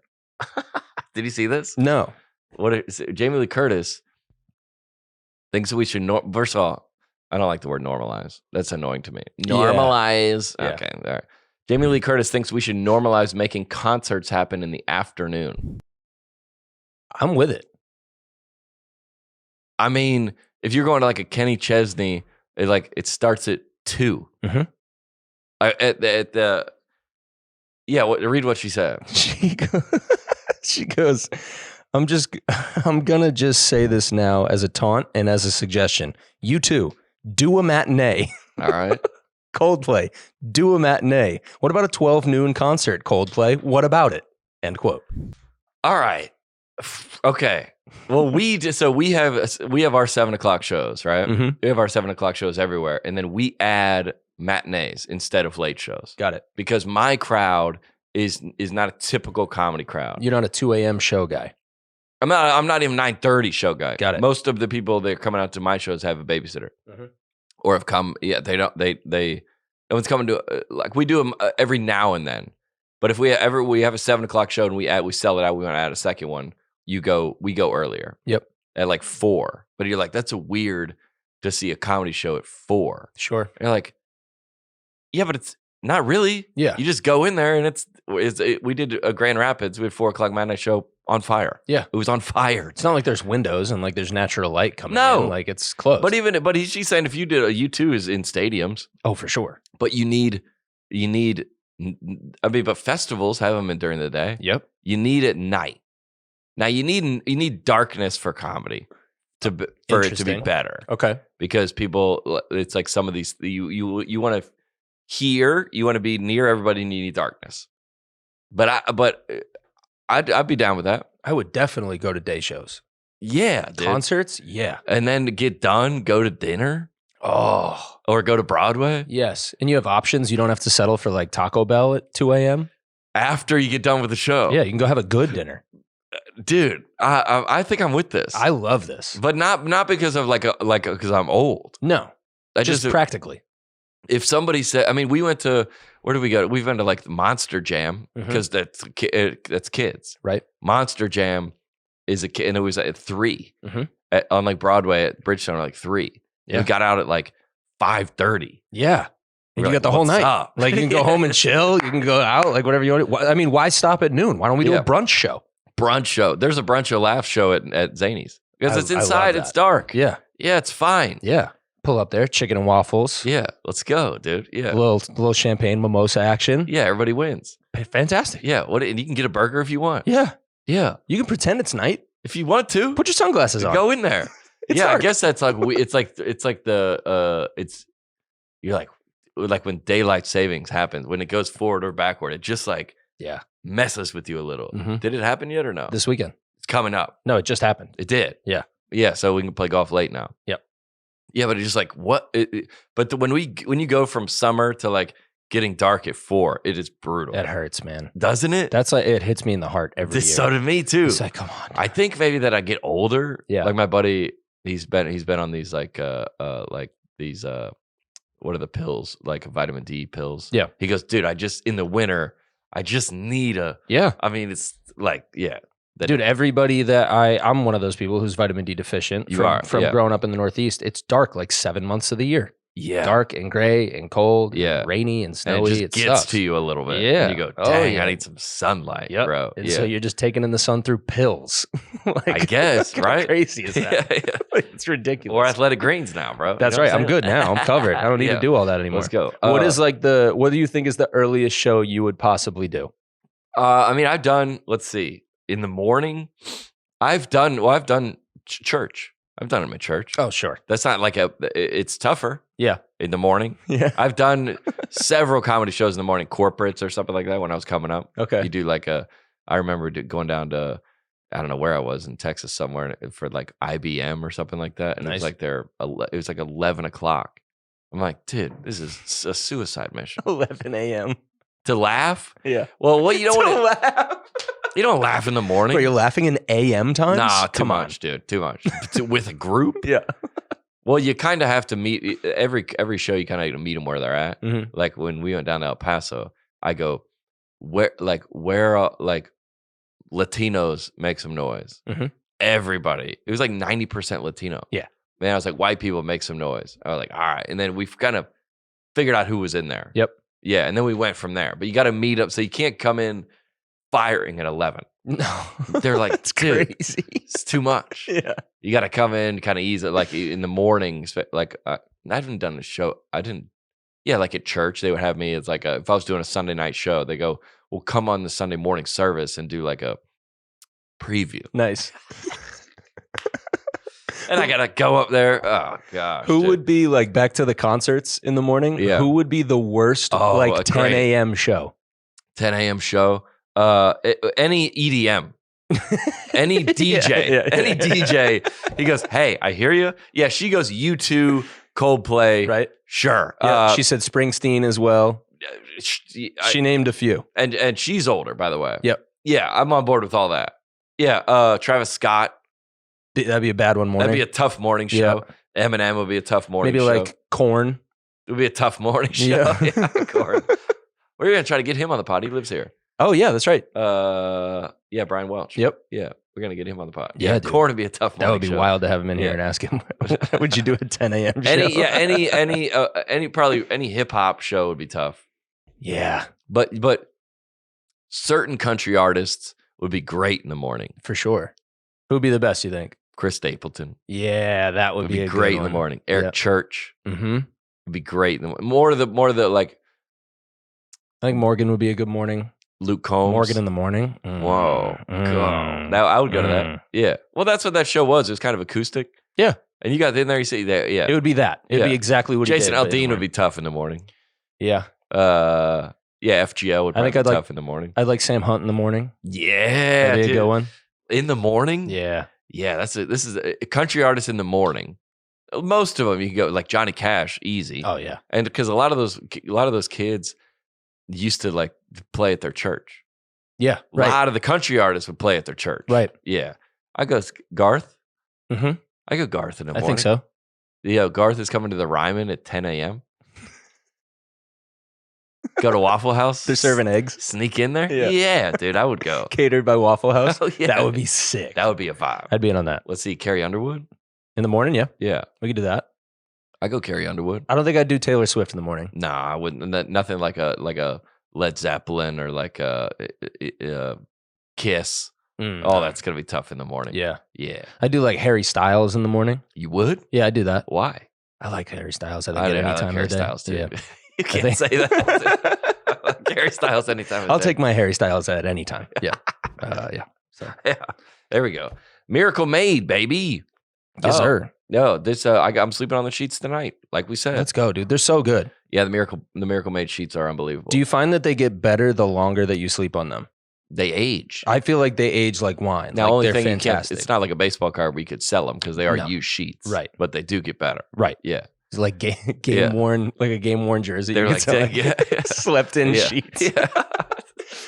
Did you see this? No. Jamie Lee Curtis thinks that we should first of all, I don't like the word normalize. That's annoying to me. Normalize. Yeah. Okay. All right. Jamie Lee Curtis thinks we should normalize making concerts happen in the afternoon. I'm with it. I mean, if you're going to like a Kenny Chesney, it starts at 2. Mhm. Read what she said. She goes, I'm gonna just say this now as a taunt and as a suggestion. You too, do a matinee. All right. Coldplay, do a matinee. What about a 12 noon concert, Coldplay? What about it? End quote. All right. Okay. Well, we have our 7 o'clock shows, right? Mhm. We have our 7 o'clock shows everywhere, and then we add matinees instead of late shows. Got it. Because my crowd is not a typical comedy crowd. You're not a 2 a.m. show guy. I'm not even 9:30 show guy. Got it. Most of the people that are coming out to my shows have a babysitter, or have come. Yeah, they don't. No one's coming to like we do them every now and then. But if we have a 7 o'clock show and we sell it out, we want to add a second one. We go earlier. Yep. At like 4. But you're like, that's a weird to see a comedy show at 4. Sure. And you're like, yeah, but it's not really. Yeah. You just go in there and we did a Grand Rapids. We had 4 o'clock matinee show on fire. Yeah. It was on fire. It's not like there's windows and like there's natural light coming No. in. Like it's closed. But she's saying if you did a U2 is in stadiums. Oh, for sure. But you need, but festivals have them during the day. Yep. You need at night. Now you need darkness for comedy for it to be better. Okay. Because people, it's like some of these, you want to hear, you want to be near everybody and you need darkness. But I'd be down with that. I would definitely go to day shows. Yeah. Dude. Concerts? Yeah. And then to get done, go to dinner. Oh. Or go to Broadway. Yes. And you have options. You don't have to settle for like Taco Bell at 2 a.m. After you get done with the show. Yeah, you can go have a good dinner. Dude, I think I'm with this. I love this. But not because of because I'm old. No. Just practically. If somebody said, I mean, we went to, where did we go? We went to like the Monster Jam because that's kids. Right. Monster Jam is a kid, and it was at 3 on like Broadway at Bridgestone, like 3. Yeah. We got out at like 5:30. Yeah. And you like, got the whole what's night. up? Like you can go home and chill. You can go out, like whatever you want. I mean, why stop at noon? Why don't we do a brunch show? Brunch show. There's a brunch show laugh show at Zany's because it's inside. It's dark. Yeah. Yeah, it's fine. Yeah. Pull up there, chicken and waffles. Yeah, let's go, dude. Yeah. A little champagne mimosa action. Yeah, everybody wins. Fantastic. Yeah. And you can get a burger if you want. Yeah. Yeah. You can pretend it's night. If you want to. Put your sunglasses on. Go in there. It's I guess that's like you're like when daylight savings happens, when it goes forward or backward, it just like messes with you a little. Mhm. Did it happen yet or no? This weekend. It's coming up. No, it just happened. It did. Yeah. Yeah, so we can play golf late now. Yep. Yeah, but it's just like what? But when you go from summer to like getting dark at 4, it is brutal. That hurts, man. Doesn't it? That's like it hits me in the heart every year. So did me too. It's like, come on. I think maybe that I get older. Yeah. Like my buddy, he's been on these like these what are the pills, like vitamin D pills. Yeah. He goes, dude, in the winter, I just need I mean, it's like, yeah. Dude, everybody that I'm one of those people who's vitamin D deficient from growing up in the Northeast. It's dark like 7 months of the year. Yeah. dark and gray and cold, Yeah. and rainy and And snowy. it just gets sucks. to you a little bit. Yeah. And you go, Oh, dang, yeah. I need some sunlight, Yep. bro. And yeah. so you're just taking in the sun through pills. Like, I guess, how right? crazy is that? Yeah. It's ridiculous. Or athletic greens now, bro. That's You know right. what I'm good saying? now. I'm covered. I don't need Yeah. to do all that anymore. Let's go. What is like what do you think is the earliest show you would possibly do? I mean, I've done, let's see, in the morning, I've done church. I've done them at church. Oh, sure. That's not like it's tougher Yeah. in the morning. Yeah. I've done several comedy shows in the morning, corporates or something like that when I was coming up. Okay. You do like I remember going down to, I don't know where I was in Texas somewhere for like IBM or something like that. And it was Nice. like it was like 11 o'clock. I'm like, dude, this is a suicide mission. 11 a.m. To laugh? Yeah. Well, what you don't To want laugh. you don't laugh in the morning. Wait, you're laughing in AM times? Nah, too Come much, dude. Too much. With a group? on. Yeah. Well, you kind of have to meet every show. You kind of meet them where they're at. Mm-hmm. Like when we went down to El Paso, I go, where Latinos make some noise. Mhm. Everybody. It was like 90% Latino. Yeah. Man, I was like, white people make some noise. I was like, all right. And then we've kind of figured out who was in there. Yep. Yeah. And then we went from there. But you got to meet up. So you can't come in firing at 11. No. They're like, That's dude, crazy. it's too much. Yeah. You got to come in, kind of ease it, like in the mornings. Like I haven't done a show. Yeah, like at church, they would have me. It's like if I was doing a Sunday night show, they go, "Well, come on the Sunday morning service and do like a preview." Nice. And I gotta go up there. Oh gosh, Who dude. would be like back to the concerts in the morning? Yeah. Who would be the worst Oh, like a 10 great- a.m. show? 10 a.m. show? Any EDM, any DJ, any DJ. He goes, "Hey, I hear you." Yeah, she goes, "U2, Coldplay, Right? Sure." Yeah. She said Springsteen as well. She Named a few. and she's older, by the way. Yep. Yeah, I'm on board with all that. Yeah, Travis Scott. That'd be a bad one morning. That'd be a tough morning show. Eminem would be a tough morning Maybe show. like Korn. It would be a tough morning show. Yeah. Yeah, of course. We're gonna try to get him on the pod. He lives here. Oh yeah, that's right. Yeah, Brian Welch. Yep. Yeah, we're gonna get him on the pod. Yeah, dude. Korn would be a tough morning That would be show. wild to have him in here Yeah. and ask him, would you do a 10 a.m. show? Any hip hop show would be tough. Yeah, But certain country artists would be great in the morning. for sure. Who'd be the best, you think? Chris Stapleton Yeah, that would would be be a great good in the one. morning. Eric Yep. Church Mm-hmm. would be great. More of the like I think Morgan would be a good morning. Luke Combs. Morgan in the morning. Whoa. God. Now I would go to that. Yeah. Well, that's what that show was. It was kind of acoustic. Yeah. And you got in there, you see there. Yeah. It would be that. It'd Yeah. be exactly what Jason he did. but in the Aldean would morning. be tough in the morning. Yeah. Yeah, FGL would I probably think be I'd like- tough in the morning. I'd like Sam Hunt in the morning. Yeah. That'd be a dude. good one. In the morning? Yeah. Yeah, this is a country artist in the morning. Most of them you can go like Johnny Cash, easy. Oh yeah. And because a lot of those kids used to like play at their church. Yeah. A Right. lot of the country artists would play at their church. Right. Yeah. I go Garth. Mm-hmm. I go Garth in the I morning. think so. Yeah, Garth is coming to the Ryman at 10 a.m. Go to Waffle House. They're serving eggs. Sneak in there. Yeah. Yeah, dude, I would go. Catered by Waffle House. Oh, yeah. That would be sick. That would be a vibe. I'd be in on that. Let's see, Carrie Underwood. In the morning, yeah. Yeah, We could do that. I go Carrie Underwood. I don't think I'd do Taylor Swift in the morning. Nah, I wouldn't. Nothing like a Led Zeppelin or like a Kiss. Oh, that's gonna be tough in the morning. Yeah. Yeah. I do like Harry Styles in the morning. You would? Yeah, I do that. Why? I like Harry Styles. I think I at any like time Harry of the day. Styles too. Yeah. You can't say that. I like Harry Styles anytime. I'll take my Harry Styles at any time. Yeah. Yeah. So. Yeah. There we go. Miracle Made, baby. Yes, Oh, sir. No, this I'm sleeping on the sheets tonight, like we said. Let's go, dude. They're so good. Yeah, the Miracle Made sheets are unbelievable. Do you find that they get better the longer that you sleep on them? They age. I feel like they age like wine. Now, like only they're thing you can't, fantastic. it's not like a baseball card where you could sell them because they are No. used sheets. Right. But they do get better. Right. Yeah. It's like game Yeah. worn, like a game worn jersey. They're You like, could sell, yeah. slept in Yeah. sheets. Yeah.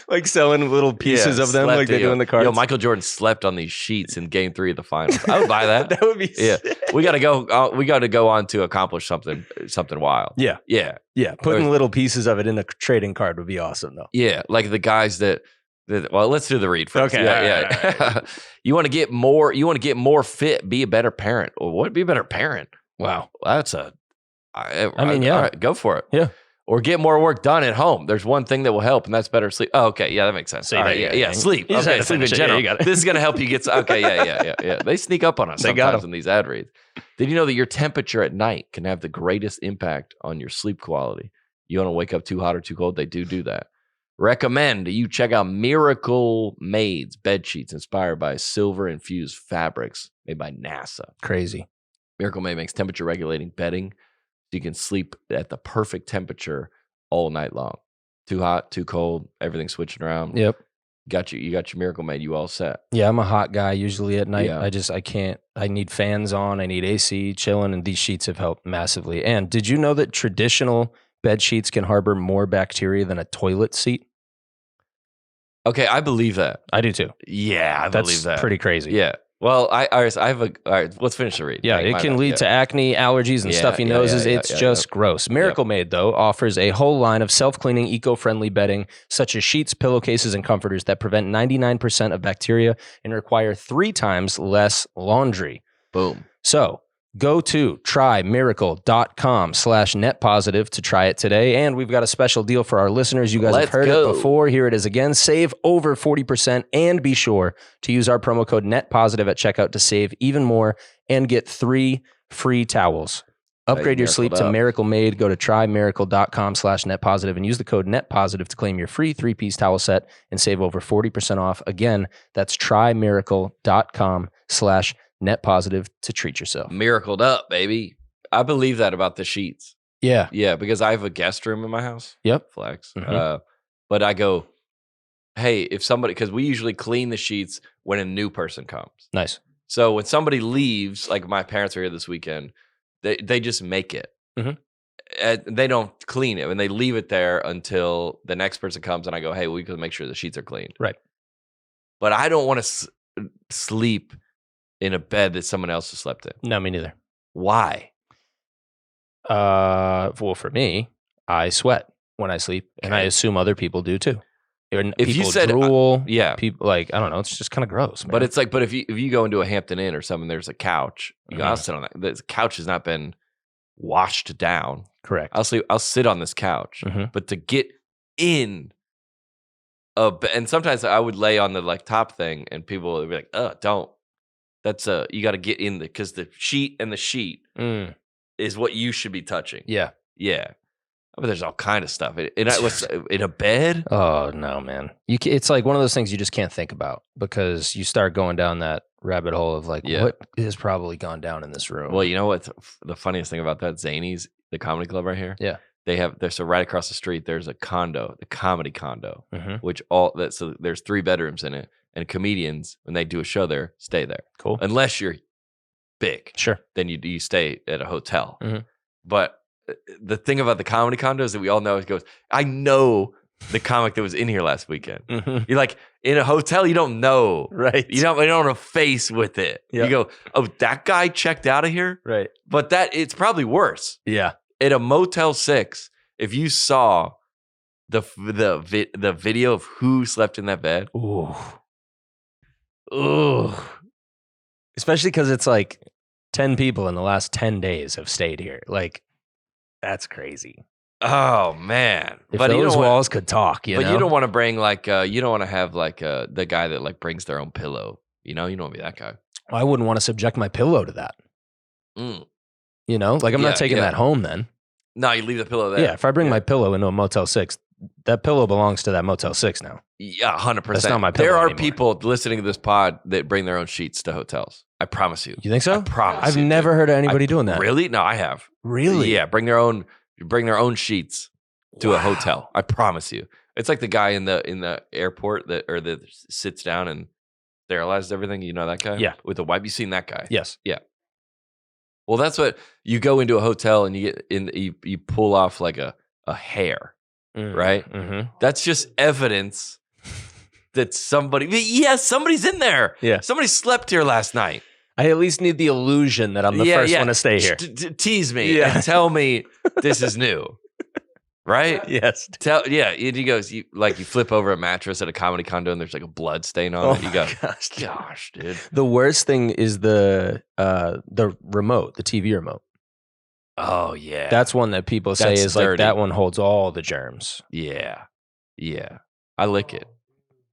Like selling little pieces Yeah, of them, slept like they do in the cards. Yo, Michael Jordan slept on these sheets in Game 3 of the finals. I would buy that. That would be Yeah. sick. We got to go. We got to go on to accomplish something wild. Yeah. Yeah. Yeah. Putting little pieces of it in a trading card would be awesome, though. Yeah. Like the guys that well, let's do the read first. Okay, Yeah. all right. You want to get more. You want to get more fit. Be a better parent. Or what? Be a better parent. Wow. That's a I mean, yeah. All right, go for it. Yeah. Or get more work done at home. There's one thing that will help, and that's better sleep. Oh, okay. Yeah, that makes sense. See, all right, there yeah, sleep. You just had Okay, to sleep in finish it. general. Yeah, you got it. This is going to help you get... Okay, yeah. They sneak up on us They got sometimes 'em. in these ad reads. Did you know that your temperature at night can have the greatest impact on your sleep quality? You want to wake up too hot or too cold? They do that. Recommend you check out Miracle Made's bed sheets inspired by silver-infused fabrics made by NASA. Crazy. Miracle Made makes temperature regulating bedding so you can sleep at the perfect temperature all night long. Too hot, too cold, everything switching around. Yep. You got your Miracle Made. You all set. Yeah, I'm a hot guy usually at night. Yeah. I can't. I need fans on. I need AC chilling, and these sheets have helped massively. And did you know that traditional bed sheets can harbor more bacteria than a toilet seat? Okay, I believe that. I do too. Yeah, I That's believe that. pretty crazy. Yeah. Well, I have a. All right, let's finish the read. Yeah, Like, it my can bad. lead Yeah. to acne, allergies, and Yeah, stuffy yeah, noses. yeah, It's yeah, just gross. Miracle Made, though, offers a whole line of self-cleaning, eco-friendly bedding, such as sheets, pillowcases, and comforters that prevent 99% of bacteria and require 3 times less laundry. Boom. So go to trymiracle.com/netpositive to try it today. And we've got a special deal for our listeners. You guys Let's have heard go. it before. Here it is again. Save over 40% and be sure to use our promo code NETPOSITIVE at checkout to save even more and get 3 free towels. Upgrade your sleep to Miracle Made. Go to trymiracle.com/netpositive and use the code NETPOSITIVE to claim your free 3-piece towel set and save over 40% off. Again, that's trymiracle.com/netpositive to treat yourself. Miracled up, baby. I believe that about the sheets. Yeah. Yeah, because I have a guest room in my house. Yep. Flex. Mhm. But I go, hey, if somebody, because we usually clean the sheets when a new person comes. Nice. So when somebody leaves, like my parents are here this weekend, they just make it. Mhm. And they don't clean it, and they leave it there until the next person comes, and I go, hey, we can make sure the sheets are cleaned. Right. But I don't want to sleep in a bed that someone else has slept in. No, me neither. Why? Well, for me, I sweat when I sleep, and I Okay. assume other people do too. And If you people said, drool, yeah. people like I don't know. It's just kind of gross, man. But it's like, but if you go into a Hampton Inn or something, there's a couch. You go, I'll sit on that. The couch has not been washed down. correct. I'll sit on this couch. Mhm. But to get in and sometimes I would lay on the like top thing, and people would be like, don't. That's you got to get in because the sheet and the sheet Mm, is what you should be touching. yeah. Yeah. But there's all kind of stuff. In a bed? Oh no, man. It's like one of those things you just can't think about because you start going down that rabbit hole of like, Yeah. what has probably gone down in this room? Well, you know what? The funniest thing about that, Zany's, the comedy club right here. Yeah. They're so right across the street. There's a condo, the comedy condo, Mhm. so there's 3 bedrooms in it, and comedians when they do a show there stay there. Cool. Unless you're big, Sure. then you stay at a hotel. Mhm. But the thing about the comedy condo is that we all know it goes. I know the comic that was in here last weekend. Mhm. You're like in a hotel, you don't know. Right. You don't have a face with it. Yeah. You go, oh, that guy checked out of here. Right. But it's probably worse. Yeah. At a Motel 6, if you saw the video of who slept in that bed, Ooh. Ooh. Especially because it's like 10 people in the last 10 days have stayed here. Like, that's crazy. oh man! If But you those don't want, walls could talk, you but know? you don't want to bring like you don't want to have like the guy that like brings their own pillow. You don't want to be that guy. I wouldn't want to subject my pillow to that. Mm. You know? Like, I'm Yeah, not taking yeah. that home then. No, you leave the pillow there. Yeah, if I bring Yeah. my pillow into a Motel 6, that pillow belongs to that Motel 6 now. Yeah, 100%. That's not my pillow There are anymore. people listening to this pod that bring their own sheets to hotels. I promise you. You think so? I promise I've you, never dude. heard of anybody doing that. Really? No, I have. Really? Yeah, bring their own sheets to a Wow. hotel. I promise you. It's like the guy in the airport that sits down and sterilizes everything. You know that guy? Yeah. With the wipe. You seen that guy? Yes. Well, that's what you go into a hotel and you get in. You pull off like a hair. Right? Mm-hmm. That's just evidence that somebody's in there. Yeah. Somebody slept here last night. I at least need the illusion that I'm the first one to stay here. Tease me Yeah. and tell me this is new. Right? Yes. And he goes, you flip over a mattress at a comedy condo and there's like a blood stain on Oh it. You go, my gosh. dude. The worst thing is the remote, the TV remote. Oh yeah. That's one that people say That's is like, dirty. that one holds all the germs. Yeah. Yeah. I lick it.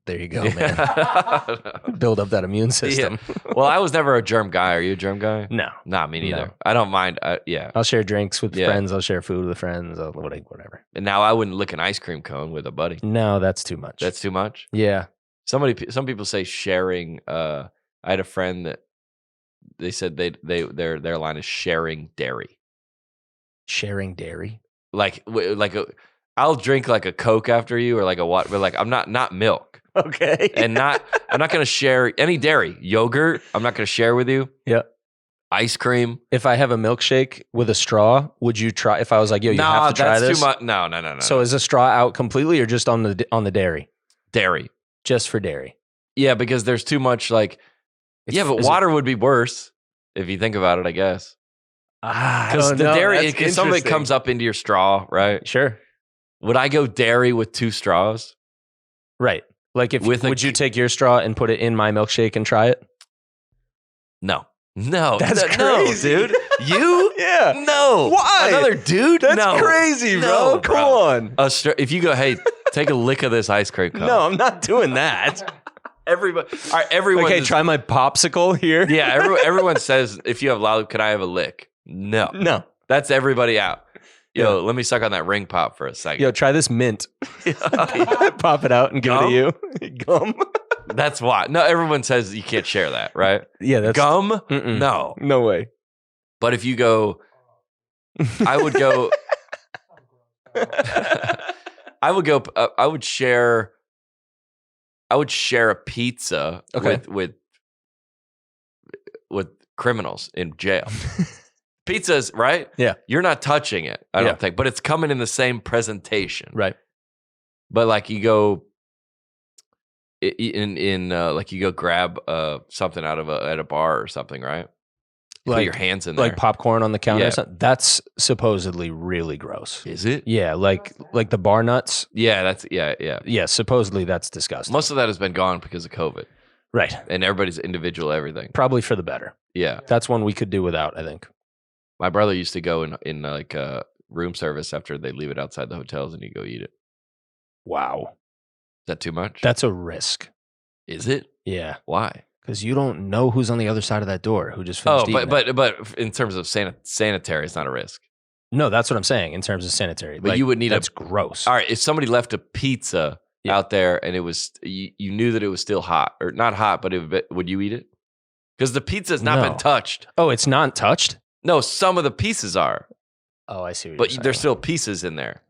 There you go, man. Build up that immune system. Well, I was never a germ guy. Are you a germ guy? No. Nah, me neither. No. I don't mind. Yeah. I'll share drinks with friends. I'll share food with friends. Whatever. And now I wouldn't lick an ice cream cone with a buddy. No, that's too much. That's too much? Yeah. Some people say sharing. I had a friend that they said their line is sharing dairy. Sharing dairy? I'll drink like a Coke after you or like a what, but like I'm not milk. Okay. And I'm not going to share any dairy. Yogurt, I'm not going to share with you. Yeah. Ice cream. If I have a milkshake with a straw, would you try? If I was like, yo, you have to try this? That's too much. No. So is the straw out completely or just on the dairy? Dairy. Just for dairy. Yeah, because there's too much but water would be worse if you think about it, I guess. Because the dairy, because some of it comes up into your straw, right? Sure. Would I go dairy with 2 straws? Right. Like would you take your straw and put it in my milkshake and try it? No. That's crazy. No, dude. You? Yeah. No. Why? Another dude? That's crazy, bro. No, Come on. If you go, hey, take a lick of this ice cream cone. No, I'm not doing that. Everybody. All right, everyone. Okay, try my popsicle here. Yeah, everyone says, if you have lollipop, can I have a lick? No. That's everybody out. Yo, let me suck on that ring pop for a second. Yo, try this mint. Pop it out and give it to you. Gum. That's why. No, everyone says you can't share that, right? Yeah, that's gum. No way. But if you go, I would go. I would share a pizza with criminals in jail. Pizzas, right? Yeah. You're not touching it, I don't think, but it's coming in the same presentation. Right. But like you go like you go grab something out of at a bar or something, right? You put your hands in there. Like popcorn on the counter. Yeah. That's supposedly really gross. Is it? Yeah, like the bar nuts. Yeah, yeah. Yeah, supposedly that's disgusting. Most of that has been gone because of COVID. Right. And everybody's individual everything. Probably for the better. Yeah. That's one we could do without, I think. My brother used to go in like room service after they leave it outside the hotels and you go eat it. Wow. Is that too much? That's a risk. Is it? Yeah. Why? Because you don't know who's on the other side of that door who just finished eating it. But in terms of sanitary, it's not a risk. No, that's what I'm saying in terms of sanitary. But you would need that's gross. All right, if somebody left a pizza out there and it was you knew that it was still hot or not hot, but would you eat it? Because the pizza's not been touched. Oh, it's not touched? No, some of the pieces are. Oh, I see what you're saying. But there's still pieces in there.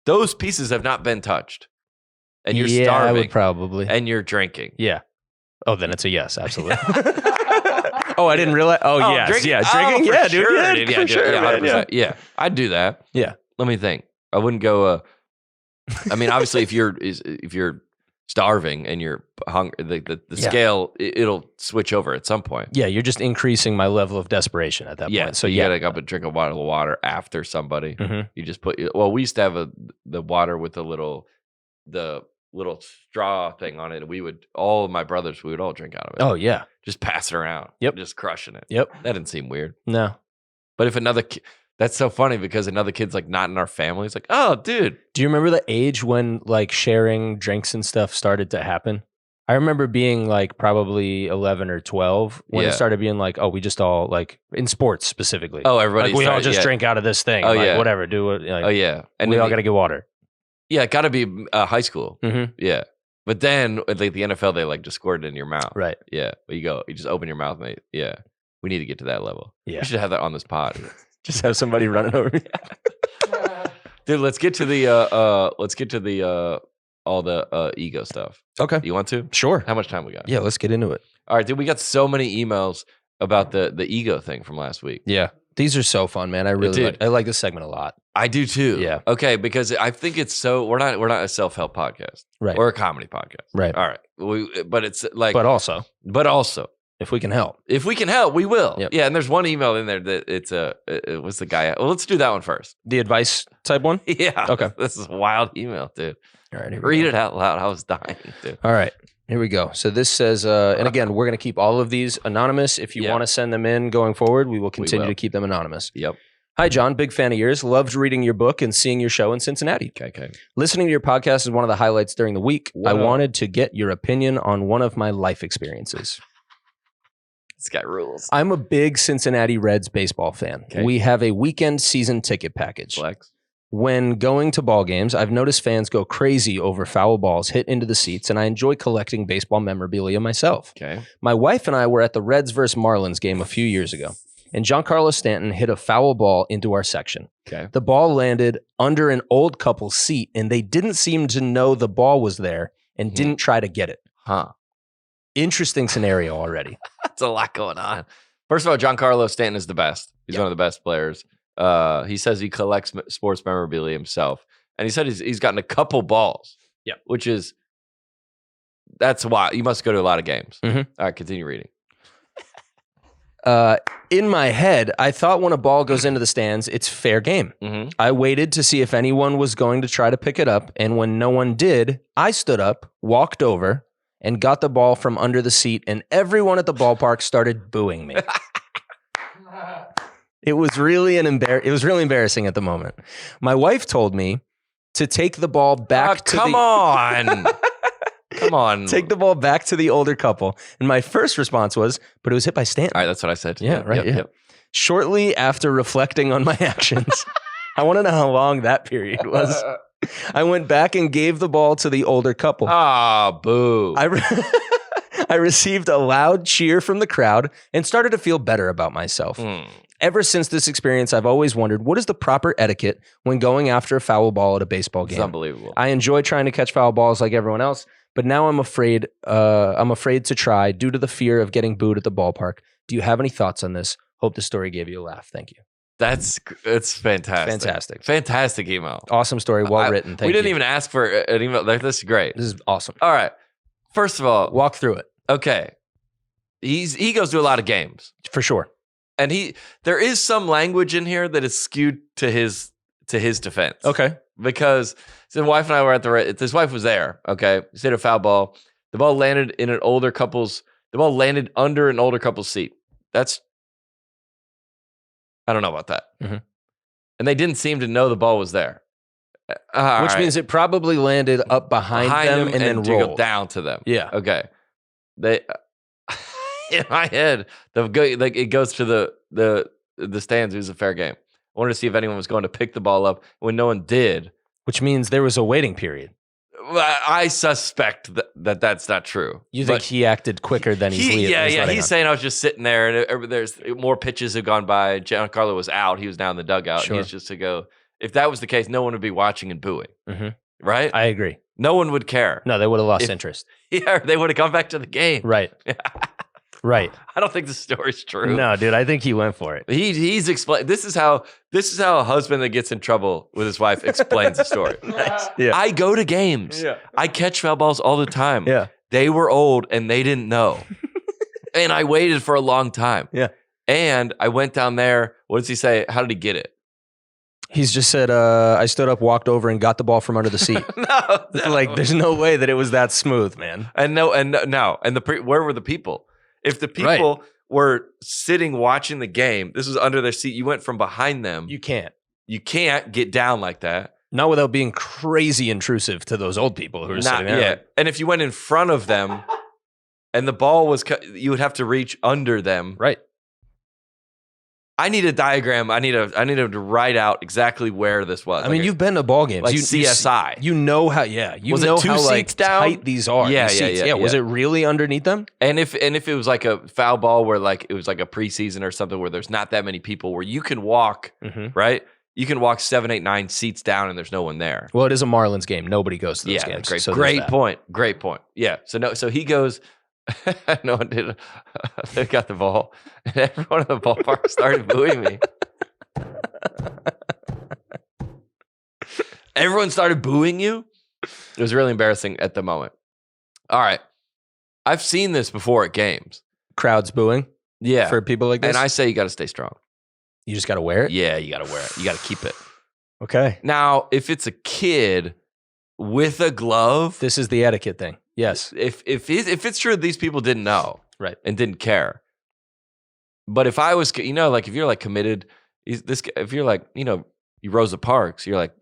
Those pieces have not been touched. And you're starving. I would probably. And you're drinking. Yeah. Oh, then it's a yes, absolutely. Oh, I didn't realize. Oh, yes. Drinking? Yeah, drinking. Oh, yeah, dude. Sure, Yeah, dude. for sure, yeah, man, 100%. Yeah, I'd do that. Yeah. Let me think. I wouldn't go. I mean, obviously, if you're starving and you're hungry, the scale it'll switch over at some point. Yeah, you're just increasing my level of desperation at that point. So you gotta go up and drink a bottle of water after somebody. Mm-hmm. You just put. Well, we used to have the water with the little straw thing on it. And all of my brothers, we would all drink out of it. Oh yeah, just pass it around. Yep, just crushing it. Yep, that didn't seem weird. No, but if that's so funny because another kid's like not in our family. It's like, oh, dude. Do you remember the age when like sharing drinks and stuff started to happen? I remember being like probably 11 or 12 when it started being like, oh, we just all like in sports specifically. Oh, everybody. Like, we all just drink out of this thing. Oh, like, whatever. Do it. Like, oh, yeah. And we all got to get water. Yeah, it got to be high school. Mm-hmm. Yeah. But then like the NFL, they like just squirt it in your mouth. Right. Yeah. But you just open your mouth and we need to get to that level. Yeah. We should have that on this pod. Just have somebody running over me. Dude, let's get to the all the ego stuff. Okay. You want to? Sure. How much time we got? Yeah, let's get into it. All right, dude, we got so many emails about the ego thing from last week. Yeah. These are so fun, man. I like this segment a lot. I do too. Yeah. Okay, because I think it's we're not a self-help podcast. Right. Or a comedy podcast. Right. All right. But it's like But also if we can help. If we can help, we will. Yep. Yeah, and there's one email in there that it was the guy. Well, let's do that one first. The advice type one? Yeah. Okay. This is a wild email, dude. All right. Read it out loud. I was dying, dude. All right. Here we go. So this says, and again, we're going to keep all of these anonymous. If you want to send them in going forward, we will continue to keep them anonymous. Yep. Hi, John. Big fan of yours. Loved reading your book and seeing your show in Cincinnati. Okay. Listening to your podcast is one of the highlights during the week. Wow. I wanted to get your opinion on one of my life experiences. This guy rules. I'm a big Cincinnati Reds baseball fan. Okay. We have a weekend season ticket package. Flex. When going to ball games, I've noticed fans go crazy over foul balls hit into the seats, and I enjoy collecting baseball memorabilia myself. Okay. My wife and I were at the Reds versus Marlins game a few years ago, and Giancarlo Stanton hit a foul ball into our section. Okay. The ball landed under an old couple's seat, and they didn't seem to know the ball was there and didn't try to get it. Huh. Interesting scenario already. That's a lot going on. First of all, Giancarlo Stanton is the best. He's one of the best players. He says he collects sports memorabilia himself. And he said he's gotten a couple balls. Yeah. Which is, that's why. You must go to a lot of games. Mm-hmm. All right, continue reading. In my head, I thought when a ball goes into the stands, it's fair game. Mm-hmm. I waited to see if anyone was going to try to pick it up, and when no one did, I stood up, walked over, and got the ball from under the seat, and everyone at the ballpark started booing me. It was really embarrassing at the moment. My wife told me to take the ball back to Come on. Come on. Take the ball back to the older couple. And my first response was, but it was hit by Stanton. All right, that's what I said. Yeah, right. Yeah. Shortly after reflecting on my actions, I want to know how long that period was. I went back and gave the ball to the older couple. Ah, boo. I received a loud cheer from the crowd and started to feel better about myself. Ever since this experience, I've always wondered, what is the proper etiquette when going after a foul ball at a baseball game? It's unbelievable. I enjoy trying to catch foul balls like everyone else, but now I'm afraid to try due to the fear of getting booed at the ballpark. Do you have any thoughts on this? Hope the story gave you a laugh. Thank you. It's fantastic. Fantastic email. Awesome story. Well written. Thank you. We didn't even ask for an email. This is great. This is awesome. All right. First of all, walk through it. Okay. He goes to a lot of games. For sure. And there is some language in here that is skewed to his defense. Okay. Because his wife and I were at his wife was there. Okay. He hit a foul ball. The ball landed under an older couple's seat. I don't know about that. Mm-hmm. And they didn't seem to know the ball was there. Which means it probably landed up behind them and then rolled down to them. Yeah. Okay. They in my head, it goes to the stands. It was a fair game. I wanted to see if anyone was going to pick the ball up. When no one did, which means there was a waiting period. I suspect that's not true. You think he acted quicker than he's leading? Yeah. He's saying I was just sitting there, and there's more pitches have gone by. Giancarlo was out. He was down in the dugout. Sure. He's just to go. If that was the case, no one would be watching and booing. Mm-hmm. Right? I agree. No one would care. No, they would have lost interest. Yeah, they would have come back to the game. Right. Right. I don't think the story's true. No, dude, I think he went for it. He's explained. This is how a husband that gets in trouble with his wife explains the story. Yeah. I go to games. Yeah. I catch foul balls all the time. Yeah. They were old and they didn't know. And I waited for a long time. Yeah. And I went down there. What does he say? How did he get it? He's just said, I stood up, walked over, and got the ball from under the seat. No. Like, there's no way that it was that smooth, man. And where were the people? If the people were sitting watching the game, this was under their seat. You went from behind them. You can't get down like that. Not without being crazy intrusive to those old people who are sitting there. Yeah. And if you went in front of them and the ball was you would have to reach under them. Right. I need a diagram. I need to write out exactly where this was. I mean, you've been to ball games. Like CSI. You know how, yeah. You was know it two how seats down? Tight these are. Yeah, these seats. yeah. Was it really underneath them? And if it was like a foul ball where like it was like a preseason or something where there's not that many people where you can walk, right? You can walk 7, 8, 9 seats down and there's no one there. Well, it is a Marlins game. Nobody goes to those games. Great, so great point. Great point. Yeah. So he goes. No one did. They got the ball, and everyone in the ballpark started booing me. Everyone started booing you. It was really embarrassing at the moment. All right, I've seen this before at games. Crowds booing. Yeah, for people like this. And I say you got to stay strong. You just got to wear it. Yeah, you got to wear it. You got to keep it. Okay. Now, if it's a kid with a glove, this is the etiquette thing. Yes. If it's true, these people didn't know, right, and didn't care. But if I was, like if you're like committed, This guy, if you're like, you Rosa Parks, you're like,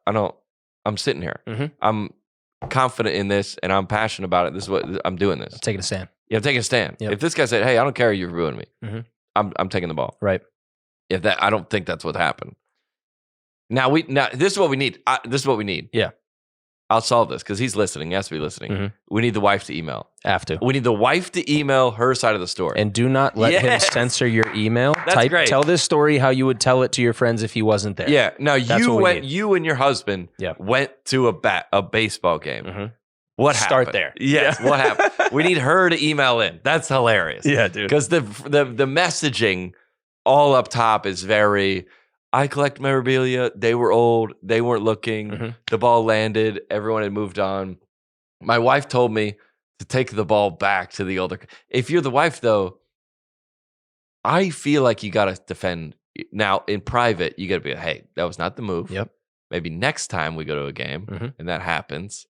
I'm sitting here. Mhm. I'm confident in this and I'm passionate about it. This is what I'm doing this. I'm taking a stand. Yeah, I'm taking a stand. Yep. If this guy said, hey, I don't care, you're ruining me. Mhm. I'm taking the ball. Right. I don't think that's what happened. Now this is what we need. This is what we need. Yeah. I'll solve this because he's listening. He has to be listening. Mhm. We need the wife to email. Have to. We need the wife to email her side of the story. And do not let him Yes. censor your email. That's great. Tell this story how you would tell it to your friends if he wasn't there. Yeah. Now That's what we need. you and your husband Yeah. went to a baseball game. Mhm. What Start happened? there. Yes. What happened? We need her to email in. That's hilarious. Yeah, dude. Because the messaging all up top is very, I collect memorabilia. They were old. They weren't looking. Mhm. The ball landed. Everyone had moved on. My wife told me to take the ball back to the older. If you're the wife, though, I feel like you got to defend. Now, in private, you got to be, hey, that was not the move. Yep. Maybe next time we go to a game Mhm. and that happens.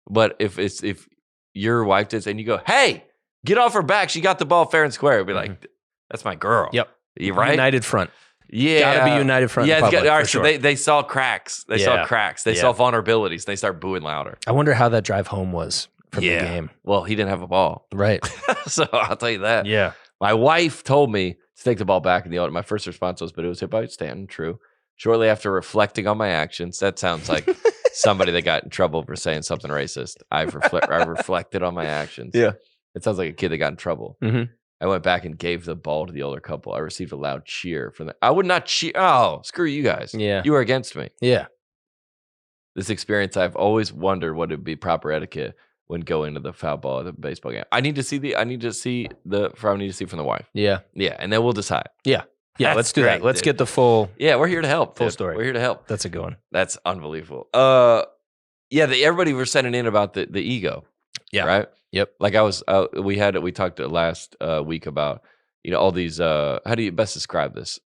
But if your wife does and you go, hey, get off her back. She got the ball fair and square. It'd be like, that's my girl. Yep. You right? United front. Yeah. Gotta be united front. Yeah, in it's public, all right. for So sure. they saw cracks. They saw cracks. They saw vulnerabilities. They start booing louder. I wonder how that drive home was from the game. Well, he didn't have a ball. Right. So I'll tell you that. Yeah. My wife told me to take the ball back in the order. My first response was, but it was hit by Stanton. True. Shortly after reflecting on my actions, that sounds like somebody that got in trouble for saying something racist. I reflected on my actions. Yeah. It sounds like a kid that got in trouble. Mhm. I went back and gave the ball to the older couple. I received a loud cheer from them. I would not cheer. Oh, screw you guys. Yeah. You were against me. Yeah. This experience, I've always wondered what would be proper etiquette when going to the foul ball at the baseball game. I need to see from the wife. Yeah. Yeah, and then we'll decide. Yeah. Yeah. That's Let's do that. great, Let's dude. get the full Yeah, we're here to help. Full dude. story. We're here to help. That's a good one. That's unbelievable. Yeah, everybody was sending in about the ego. Yeah. Right. Yep. Like we talked last week about all these. How do you best describe this?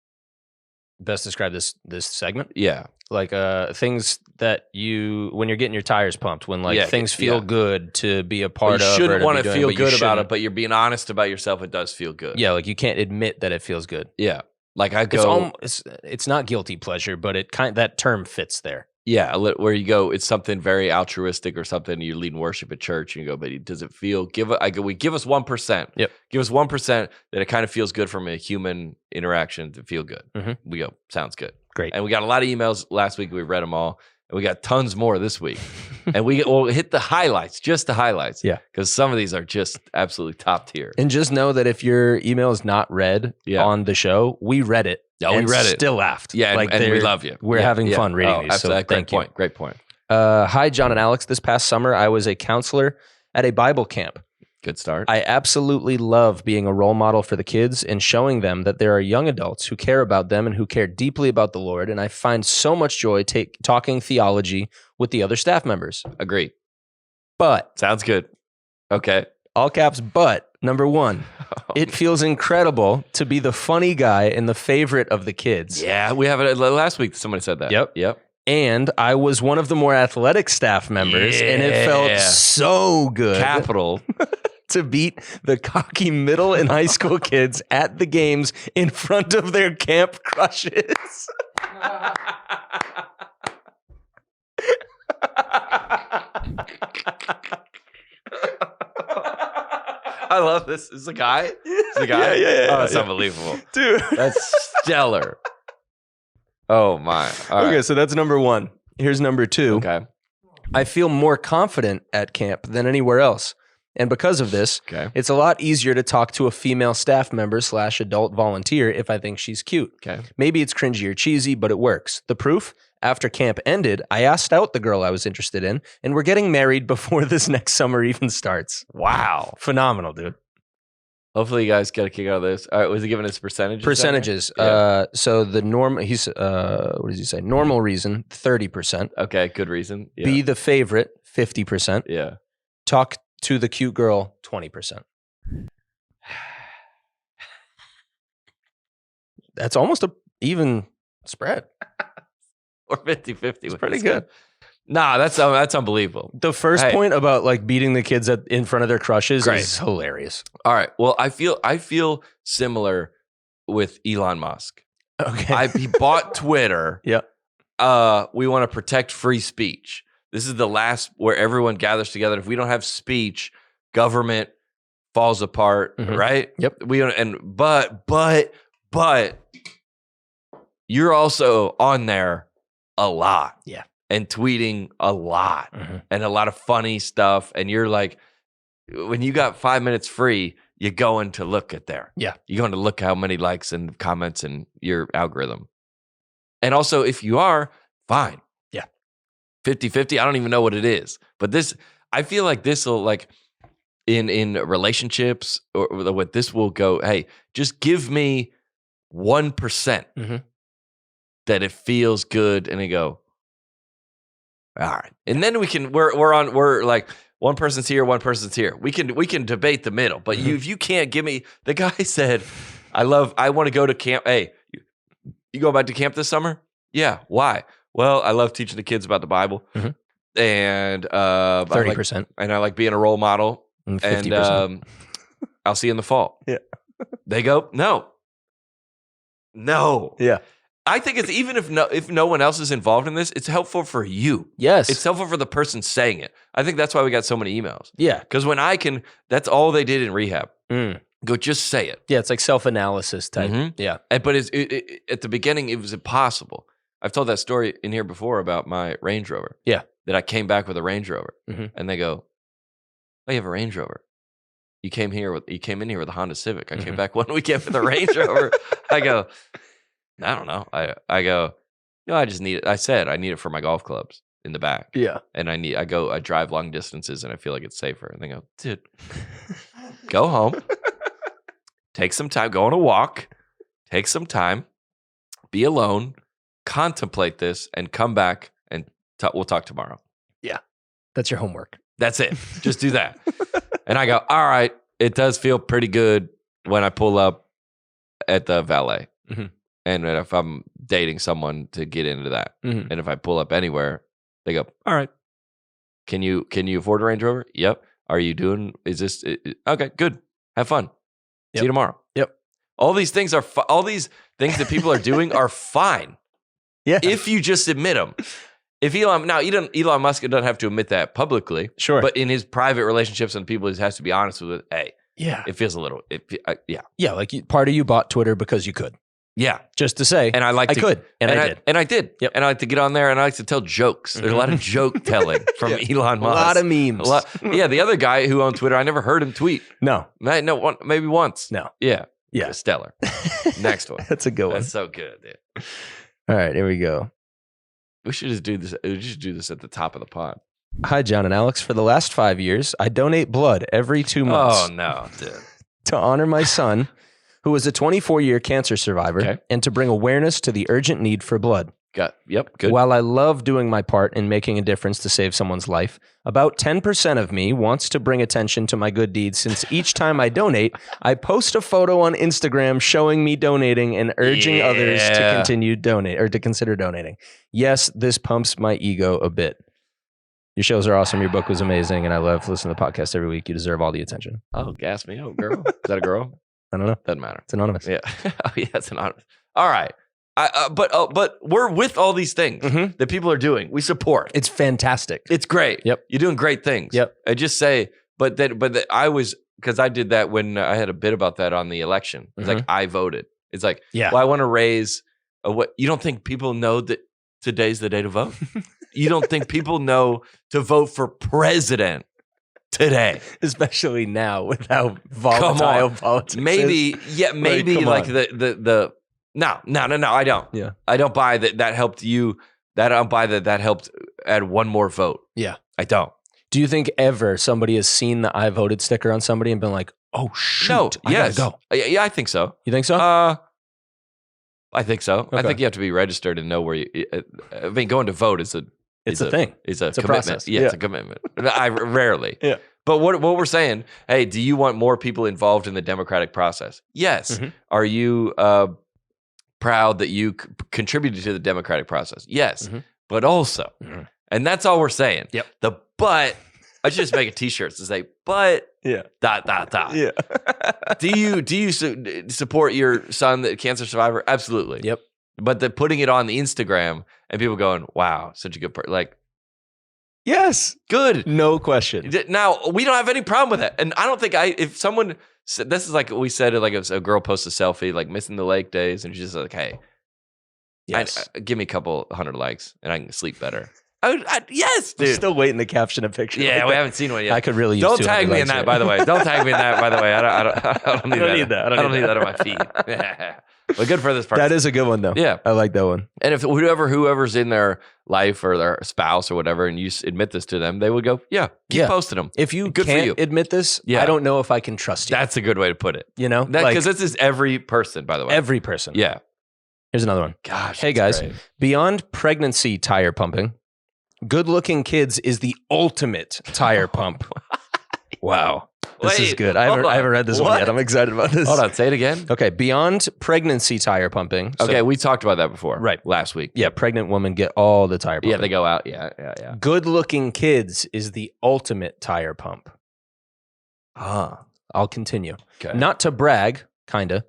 Best describe this segment. Yeah. Like things that when you're getting your tires pumped, when things feel good to be a part of. You shouldn't want to feel but you good about shouldn't. it, but you're being honest about yourself. It does feel good. Yeah, like you can't admit that it feels good. Yeah. Like I go. It's not guilty pleasure, but that term fits there. Yeah, where you go, it's something very altruistic or something. You lead in worship at church, and you go, but does it feel? Give us 1%. Yep. Give us 1% that it kind of feels good from a human interaction to feel good. Mhm. We go, sounds good. Great. And we got a lot of emails last week. We read them all, and we got tons more this week. And we'll hit the highlights, just the highlights. Yeah. Because some of these are just absolutely top tier. And just know that if your email is not read Yeah. on the show, we read it. Yeah, we and read it. Still laughed. Yeah, like and we love you. We're Yeah, having yeah. fun reading these. So absolutely. thank you. Great point. Hi, John and Alex. This past summer, I was a counselor at a Bible camp. Good start. I absolutely love being a role model for the kids and showing them that there are young adults who care about them and who care deeply about the Lord. And I find so much joy talking theology with the other staff members. Agreed. But, Sounds good. Okay. all caps, but, number one, it feels incredible to be the funny guy and the favorite of the kids. Yeah, we have it last week. Somebody said that. Yep. And I was one of the more athletic staff members, and it felt so good. Capital. To beat the cocky middle and high school kids at the games in front of their camp crushes. I love this. Is a guy? Is a guy? Yeah. Oh, that's unbelievable. Dude. That's stellar. Oh, my. All Okay, right. so that's number one. Here's number two. Okay. I feel more confident at camp than anywhere else. And because of this, Okay. it's a lot easier to talk to a female staff member / adult volunteer if I think she's cute. Okay. Maybe it's cringy or cheesy, but it works. The proof? After camp ended, I asked out the girl I was interested in, and we're getting married before this next summer even starts. Wow. Phenomenal, dude. Hopefully you guys get a kick out of this. All right. Was he giving us percentages? Percentages. Yeah. So the what does he say? Normal reason, 30%. Okay. Good reason. Yeah. Be the favorite, 50%. Yeah. Talk to the cute girl, 20%. That's almost a even spread. Or 50-50. It's pretty good. Nah, that's unbelievable. The first Hey. point about like beating the kids in front of their crushes Great. is hilarious. All right. Well, I feel similar with Elon Musk. Okay. He bought Twitter. Yep. We want to protect free speech. This is the last where everyone gathers together. If we don't have speech, government falls apart, right? Yep. But you're also on there a lot. Yeah. And tweeting a lot and a lot of funny stuff. And you're like, when you got 5 minutes free, you're going to look at there. Yeah. You're going to look how many likes and comments and your algorithm. And also, if you are, fine. Yeah. 50-50, I don't even know what it is. But this, I feel like this will, like, in relationships, or what this will go, hey, just give me 1% that it feels good. And they go, all right. And then we're like, one person's here, one person's here. We can debate the middle. But if you can't give me, the guy said, I want to go to camp. Hey, you go back to camp this summer? Yeah. Why? Well, I love teaching the kids about the Bible. And 30%. I like being a role model. 50%. And I'll see you in the fall. Yeah. They go, no. Yeah. I think it's, even if no one else is involved in this, it's helpful for you. Yes. It's helpful for the person saying it. I think that's why we got so many emails. Yeah. Because that's all they did in rehab. Go, just say it. Yeah, it's like self-analysis type. Yeah. But at the beginning, it was impossible. I've told that story in here before about my Range Rover. Yeah. That I came back with a Range Rover. And they go, oh, you have a Range Rover. You came in here with a Honda Civic. I came back one weekend with a Range Rover. I go, I don't know. I go, no, I just need it. I said I need it for my golf clubs in the back. Yeah. And I drive long distances and I feel like it's safer. And they go, dude, go home, take some time, go on a walk, take some time, be alone, contemplate this, and come back and we'll talk tomorrow. Yeah. That's your homework. That's it. Just do that. And I go, all right, it does feel pretty good when I pull up at the valet. And if I'm dating someone to get into that. And if I pull up anywhere, they go, all right, can you afford a Range Rover? Yep. Okay, good. Have fun. See you tomorrow. Yep. All these things that people are doing are fine. Yeah. If you just admit them. If Elon Musk doesn't have to admit that publicly. Sure. But in his private relationships and people, he has to be honest with it. Hey, yeah, it feels a little, yeah. Yeah, like part of you bought Twitter because you could. Yeah. Just to say, and I could, and I did. And I did. Yep. And I like to get on there and I like to tell jokes. There's a lot of joke telling from Elon Musk. A lot of memes. Yeah, the other guy who owned Twitter, I never heard him tweet. No, maybe once. No. Yeah. Yeah. Stellar. Next one. That's a good one. That's so good, dude. All right, here we go. We should just do this. We should do this at the top of the pod. Hi, John and Alex. For the last 5 years, I donate blood every 2 months. Oh, no, dude. To honor my son, who is a 24-year cancer survivor, and to bring awareness to the urgent need for blood. Yep, good. While I love doing my part in making a difference to save someone's life, about 10% of me wants to bring attention to my good deeds, since each time I donate, I post a photo on Instagram showing me donating and urging others to continue donate or to consider donating. Yes, this pumps my ego a bit. Your shows are awesome. Your book was amazing, and I love listening to the podcast every week. You deserve all the attention. Oh, gas me up, girl. Is that a girl? I don't know. Doesn't matter. It's anonymous. Yeah. Oh, yeah, it's anonymous. All right. But we're with all these things that people are doing. We support. It's fantastic. It's great. Yep. You're doing great things. Yep. I just say, because I did that when I had a bit about that on the election. It's like, I voted. It's like, well, I want to raise what you don't think people know that today's the day to vote? You don't think people know to vote for president today? Especially now with how volatile politics maybe, is. Yeah, maybe like the No, I don't. Yeah. I don't buy that helped you. I don't buy that helped add one more vote. Yeah. I don't. Do you think ever somebody has seen the I voted sticker on somebody and been like, oh, shoot, no, I gotta go? Yeah, I think so. You think so? I think so. Okay. I think you have to be registered and know where you. I mean, going to vote is a thing. It's a commitment. Process. Yeah, it's a commitment. I rarely. Yeah. But what we're saying, hey, do you want more people involved in the democratic process? Yes. Are you proud that you contributed to the democratic process? Yes. But also, and that's all we're saying. Yep. I should just make a T-shirt to say, but dot. Yeah. Do you support your son, the cancer survivor? Absolutely. Yep. but the putting it on the Instagram and people going, wow, such a good person. Like, yes. good. No question. Now, we don't have any problem with that. And I don't think if someone said, this is like we said, like if a girl posts a selfie, like missing the lake days, and she's just like, hey, Yes. give me a couple 100 likes and I can sleep better. Yes, I'm dude. still waiting to caption a picture. Yeah, like we that. haven't seen one yet. I could really use Don't 200 tag me in likes that, right by the way. Don't tag me in that, by the way. I don't need that. I don't need that on my feed. But good for this person. That is a good one, though. Yeah. I like that one. And if whoever's in their life or their spouse or whatever, and you admit this to them, they would go, yeah, keep posting them. If you Good for can't you. admit this, Yeah. I don't know if I can trust you. That's a good way to put it. You know? Because this is every person, by the way. every person. Yeah. Here's another one. Gosh. Hey, that's guys. great. Beyond pregnancy tire pumping, good-looking kids is the ultimate tire pump. Wow. This is Wait, good. I haven't read this one What? yet. I'm excited about this. Hold on. Say it again. Okay. Beyond pregnancy tire pumping. So- Okay. We talked about that before. Right. Last week. Yeah. Pregnant women get all the tire pumping. Yeah. They go out. Yeah. Good-looking kids is the ultimate tire pump. I'll continue. Okay. Not to brag, kinda.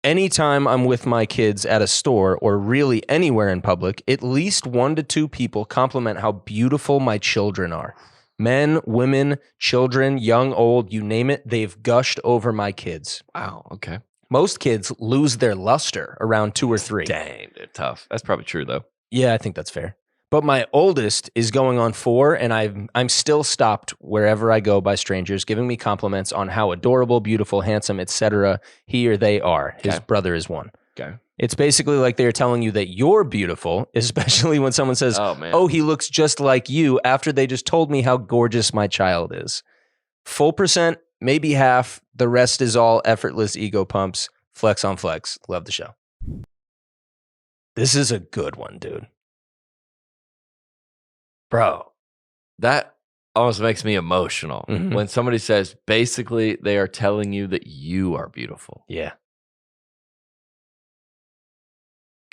Anytime I'm with my kids at a store or really anywhere in public, at least 1 to 2 people compliment how beautiful my children are. Men, women, children, young, old, you name it, they've gushed over my kids. Wow. Okay. Most kids lose their luster around 2 or 3. Dang. They're tough. That's probably true, though. Yeah, I think that's fair. But my oldest is going on 4, and I'm still stopped wherever I go by strangers giving me compliments on how adorable, beautiful, handsome, etc. he or they are. His Okay. brother is one. Okay. It's basically like they're telling you that you're beautiful, especially when someone says, Oh, man. "Oh, he looks just like you," after they just told me how gorgeous my child is. Full percent, maybe half. The rest is all effortless ego pumps. Flex on flex. Love the show. This is a good one, dude. Bro. That almost makes me emotional Mhm. when somebody says, basically, they are telling you that you are beautiful. Yeah.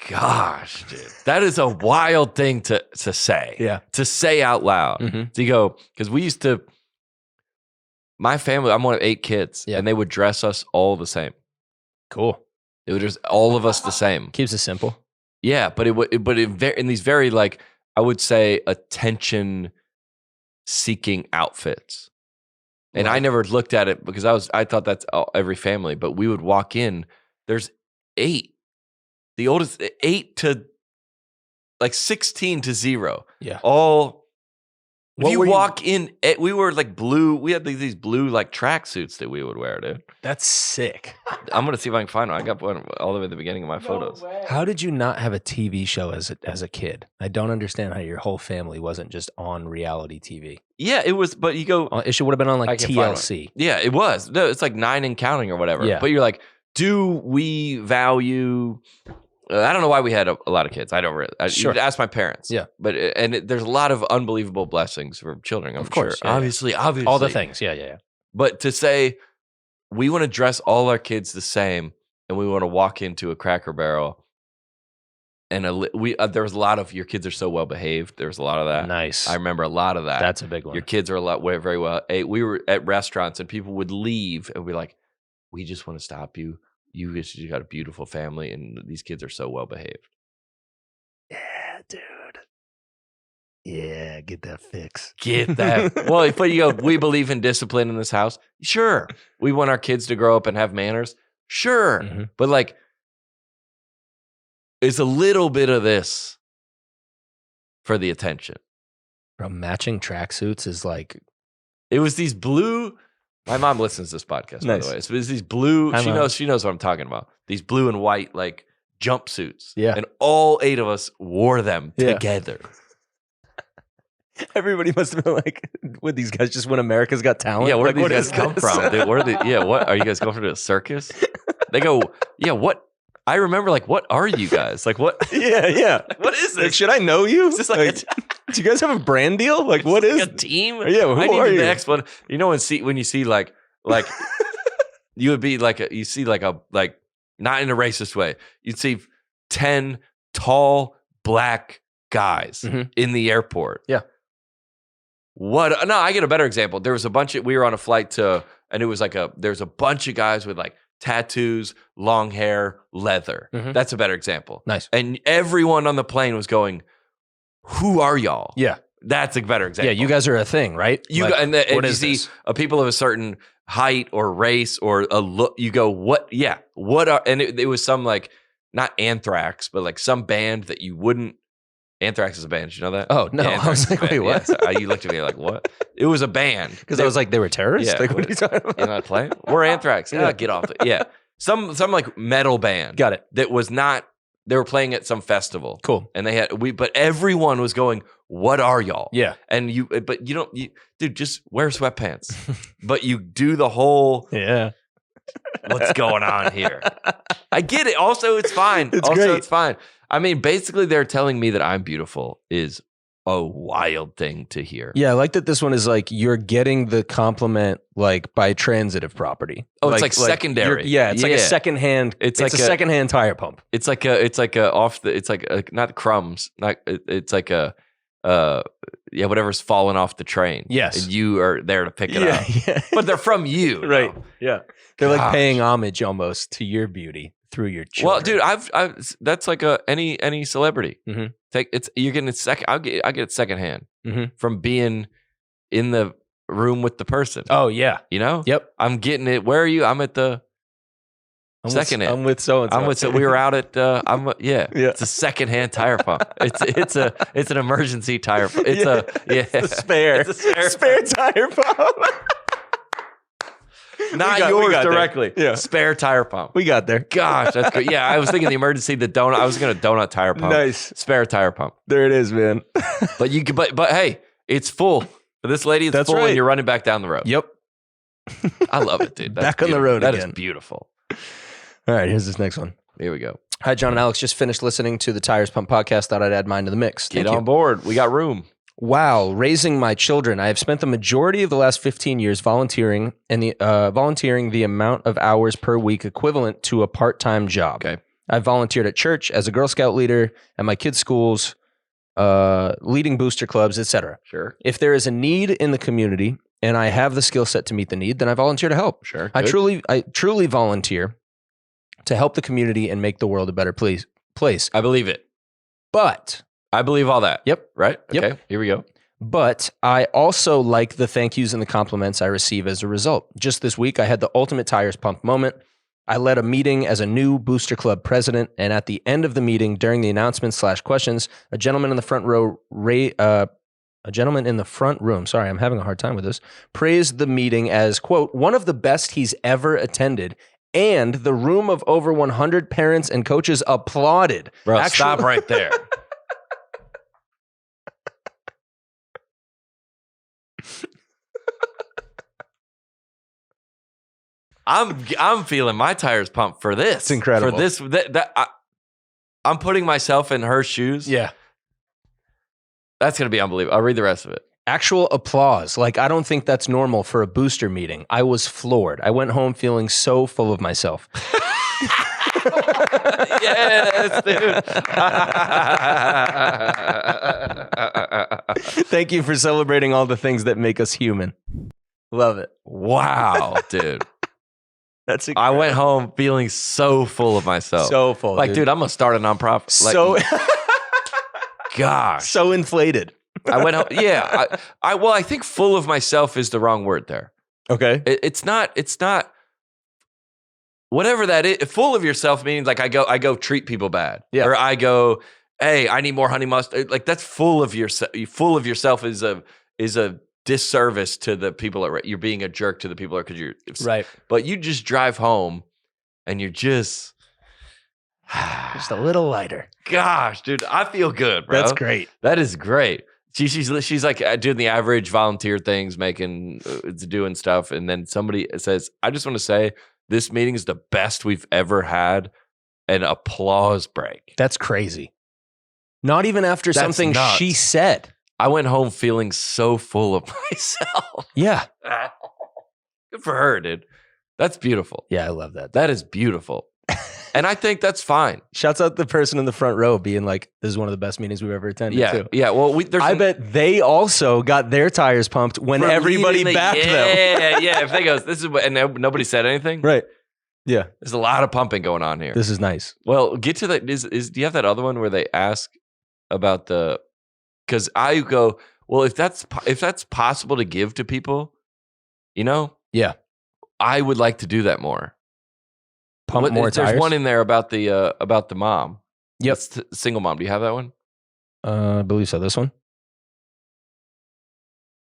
Gosh, dude. That is a wild thing to say. Yeah. To say out loud. Mhm. To go, because we used to, my family, I'm one of 8 kids, Yeah. and they would dress us all the same. Cool. It would just all of us the same. Keeps it simple. Yeah, but in these very, like, I would say, attention seeking outfits. And I Right. never looked at it because I thought that's every family, but we would walk in, there's 8. The oldest 8 to like 16 to 0. Yeah. All if What you were you- walk in, we were like blue. We had these blue like tracksuits that we would wear, dude. That's sick. I'm gonna see if I can find one. I got one all the way at the beginning of my photos. How did you not have a TV show as a kid? I don't understand how your whole family wasn't just on reality TV. Yeah, it was. But you go, It should would have been on I like can find one. TLC. yeah, it was. No, it's like 9 and counting or whatever. Yeah. But you're like, do we value? I don't know why we had a lot of kids. I don't really. Sure. You ask my parents. Yeah. But there's a lot of unbelievable blessings for children. I'm Of course, sure. yeah, yeah. Obviously. All the things. Yeah. But to say we want to dress all our kids the same, and we want to walk into a Cracker Barrel, and there was a lot of your kids are so well behaved. There was a lot of that. Nice. I remember a lot of that. That's a big one. Your kids are very well. We were at restaurants, and people would leave and be like, "We just want to stop you. You got a beautiful family, and these kids are so well behaved." Yeah, dude. Yeah, get that fix. Get that. Well, but you go, we believe in discipline in this house. Sure. We want our kids to grow up and have manners. Sure. Mhm. But like, it's a little bit of this for the attention. Bro, matching tracksuits is like It was these blue. My mom listens to this podcast, by Nice. the way. So it's these blue. Hi, She Mom. knows what I'm talking about. These blue and white like jumpsuits. Yeah. And all 8 of us wore them Yeah. together. everybody must have been like, "What these guys just win America's Got Talent?" Yeah, where like, do these what guys is come this? from? Dude, what are you guys going for, the circus? They go, yeah, what? I remember, like, what are you guys? Like, what? yeah. What is Like, this? should I know you? Is this like do you guys have a brand deal? Like, what is? a team? Yeah, who I need are the you? next one. You know, when you see like you would be like you see like not in a racist way. You'd see 10 tall black guys Mhm. in the airport. Yeah. What? No, I get a better example. There was we were on a flight to, and it was like there's a bunch of guys with like tattoos, long hair, leather. Mhm. That's a better example. Nice. And everyone on the plane was going, who are y'all? Yeah. That's a better example. Yeah, you guys are a thing, right? And what you is see this? people of a certain height or race or a look. You go, what? Yeah, what are? And it was some like not Anthrax, but like some band that you wouldn't. Anthrax is a band. Did you know that? Oh, no. Yeah, I was like, wait, what? Yeah, so you looked at me like, what? It was a band. Because I was like, they were terrorists? Yeah, Like, what are you talking about? You're not playing? We're Anthrax. Yeah, get off it. Yeah. Some like metal band. Got it. That was not, they were playing at some festival. Cool. And but everyone was going, what are y'all? Yeah. And dude, just wear sweatpants. But you do the whole, Yeah. what's going on here? I get it. Also, it's fine. It's fine. I mean, basically, they're telling me that I'm beautiful is a wild thing to hear. Yeah, I like that this one is like you're getting the compliment like by transitive property. Oh, it's like secondary. It's like a secondhand. It's like a secondhand tire pump. It's like not crumbs. It's like a whatever's falling off the train. Yes. And you are there to pick it up. Yeah. But they're from you. Right. though. Yeah. They're like paying homage almost to your beauty through your children. Well, dude, I've that's like any celebrity. Mhm. You're getting it second. I get it secondhand Mhm. from being in the room with the person. Oh, yeah. You know? Yep. I'm getting it. Where are you? I'm at the secondhand. I'm with so and so. We were out at. Yeah. It's a secondhand tire pump. It's an emergency tire pump. It's the spare. It's a spare tire pump. Not we yours got there. directly. Yeah. Spare tire pump. We got there. Gosh, that's good. Yeah, I was thinking the emergency, the donut. I was going to donut tire pump. Nice. Spare tire pump. There it is, man. But you can. But hey, it's full. For this lady, it's That's full, right. and you're running back down the road. Yep. I love it, dude. That's Back on the beautiful. road That again. is beautiful. All right, here's this next one. Here we go. Hi, John and Alex. Just finished listening to the Tires Pump podcast. Thought I'd add mine to the mix. Get Thank on you. board. We got room. Wow, raising my children. I have spent the majority of the last 15 years volunteering the amount of hours per week equivalent to a part-time job. Okay. I've volunteered at church, as a Girl Scout leader, at my kids' schools, leading booster clubs, etc. Sure. If there is a need in the community and I have the skill set to meet the need, then I volunteer to help. Sure. I Good. truly volunteer to help the community and make the world a better place. I believe it. But I believe all that. Yep. Right? Yep. Okay. Here we go. But I also like the thank yous and the compliments I receive as a result. Just this week, I had the ultimate tires pump moment. I led a meeting as a new Booster Club president, and at the end of the meeting, during the announcements/questions, a gentleman in the front room, sorry, I'm having a hard time with this, praised the meeting as, quote, one of the best he's ever attended, and the room of over 100 parents and coaches applauded. Bro, stop right there. I'm feeling my tires pumped for this. It's incredible. For this, I'm putting myself in her shoes. Yeah. That's going to be unbelievable. I'll read the rest of it. Actual applause. Like, I don't think that's normal for a booster meeting. I was floored. I went home feeling so full of myself. Yes, dude. Thank you for celebrating all the things that make us human. Love it. Wow, dude. That's I went home feeling so full of myself. so full. Like, dude, I'm going to start a nonprofit. Like, So gosh. so inflated. I went home. Yeah. I think full of myself is the wrong word there. Okay. It's not whatever that is. Full of yourself means like I go treat people bad. Yeah. Or I go, hey, I need more honey mustard. Like that's full of yourself. Full of yourself is a disservice to the people. You're being a jerk to the people because you're Right. But you just drive home and you're just Just a little lighter. gosh, dude, I feel good, bro. That's great. That is great. She's like doing the average volunteer things, doing stuff, and then somebody says, "I just want to say this meeting is the best we've ever had." An applause break. That's crazy. Not even after That's something nuts. she said. I went home feeling so full of myself. Yeah. Good for her, dude. That's beautiful. Yeah, I love that. That is beautiful, and I think that's fine. Shouts out the person in the front row being like, this is one of the best meetings we've ever attended Yeah, too. yeah. Well, I bet they also got their tires pumped when everybody backed them. Yeah. If they goes, this is what, and nobody said anything. Right. Yeah. There's a lot of pumping going on here. This is nice. Well, get to that. Do you have that other one where they ask about the? Because I go, well, if that's possible to give to people, Yeah. I would like to do that more. Pump more tires. There's one in there about the mom. Yep. Single mom. Do you have that one? I believe so. This one.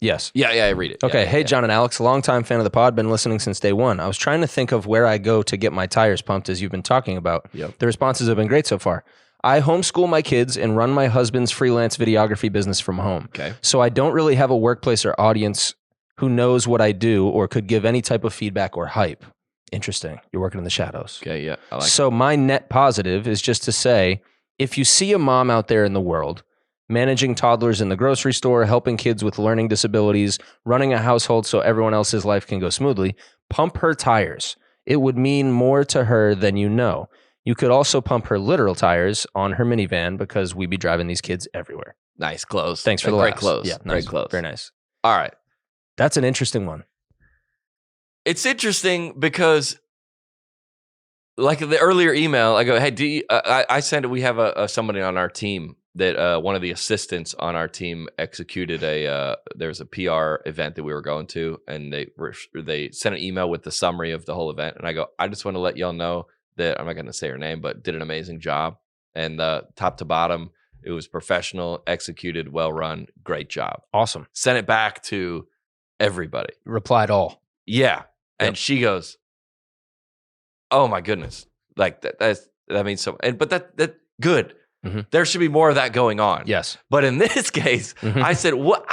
Yes. Yeah, I read it. Okay. Yeah, Hey, John and Alex, longtime fan of the pod, been listening since day one. I was trying to think of where I go to get my tires pumped, as you've been talking about. Yep. The responses have been great so far. I homeschool my kids and run my husband's freelance videography business from home. Okay. So I don't really have a workplace or audience who knows what I do or could give any type of feedback or hype. Interesting. You're working in the shadows. Okay, yeah. I like So my net positive is just to say, if you see a mom out there in the world, managing toddlers in the grocery store, helping kids with learning disabilities, running a household so everyone else's life can go smoothly, pump her tires. It would mean more to her than you know. You could also pump her literal tires on her minivan because we be driving these kids everywhere. Nice close. Thanks for the great laughs. close. Yeah, very nice. close. Very nice. All right. That's an interesting one. It's interesting because, like the earlier email, I go, hey, do you, I sent it. We have somebody on our team that one of the assistants on our team executed there's a PR event that we were going to, and they sent an email with the summary of the whole event. And I go, I just want to let y'all know that I'm not going to say her name, but did an amazing job. And top to bottom, it was professional, executed, well run, great job. Awesome. Sent it back to everybody. Replied all. Yeah. And Yep. she goes, oh my goodness. Like that means so, but that good. Mhm. There should be more of that going on. Yes. But in this case, Mhm. I said, what?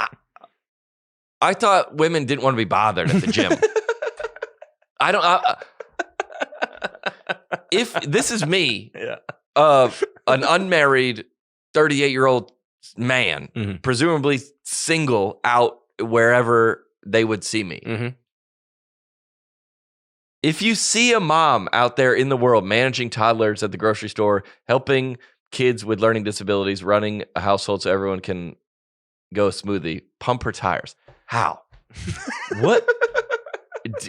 I thought women didn't want to be bothered at the gym. If this is me, an unmarried 38-year-old man, Mhm. presumably single out wherever they would see me. Mhm. If you see a mom out there in the world managing toddlers at the grocery store, helping kids with learning disabilities, running a household so everyone can go smoothly, pump her tires. How? What?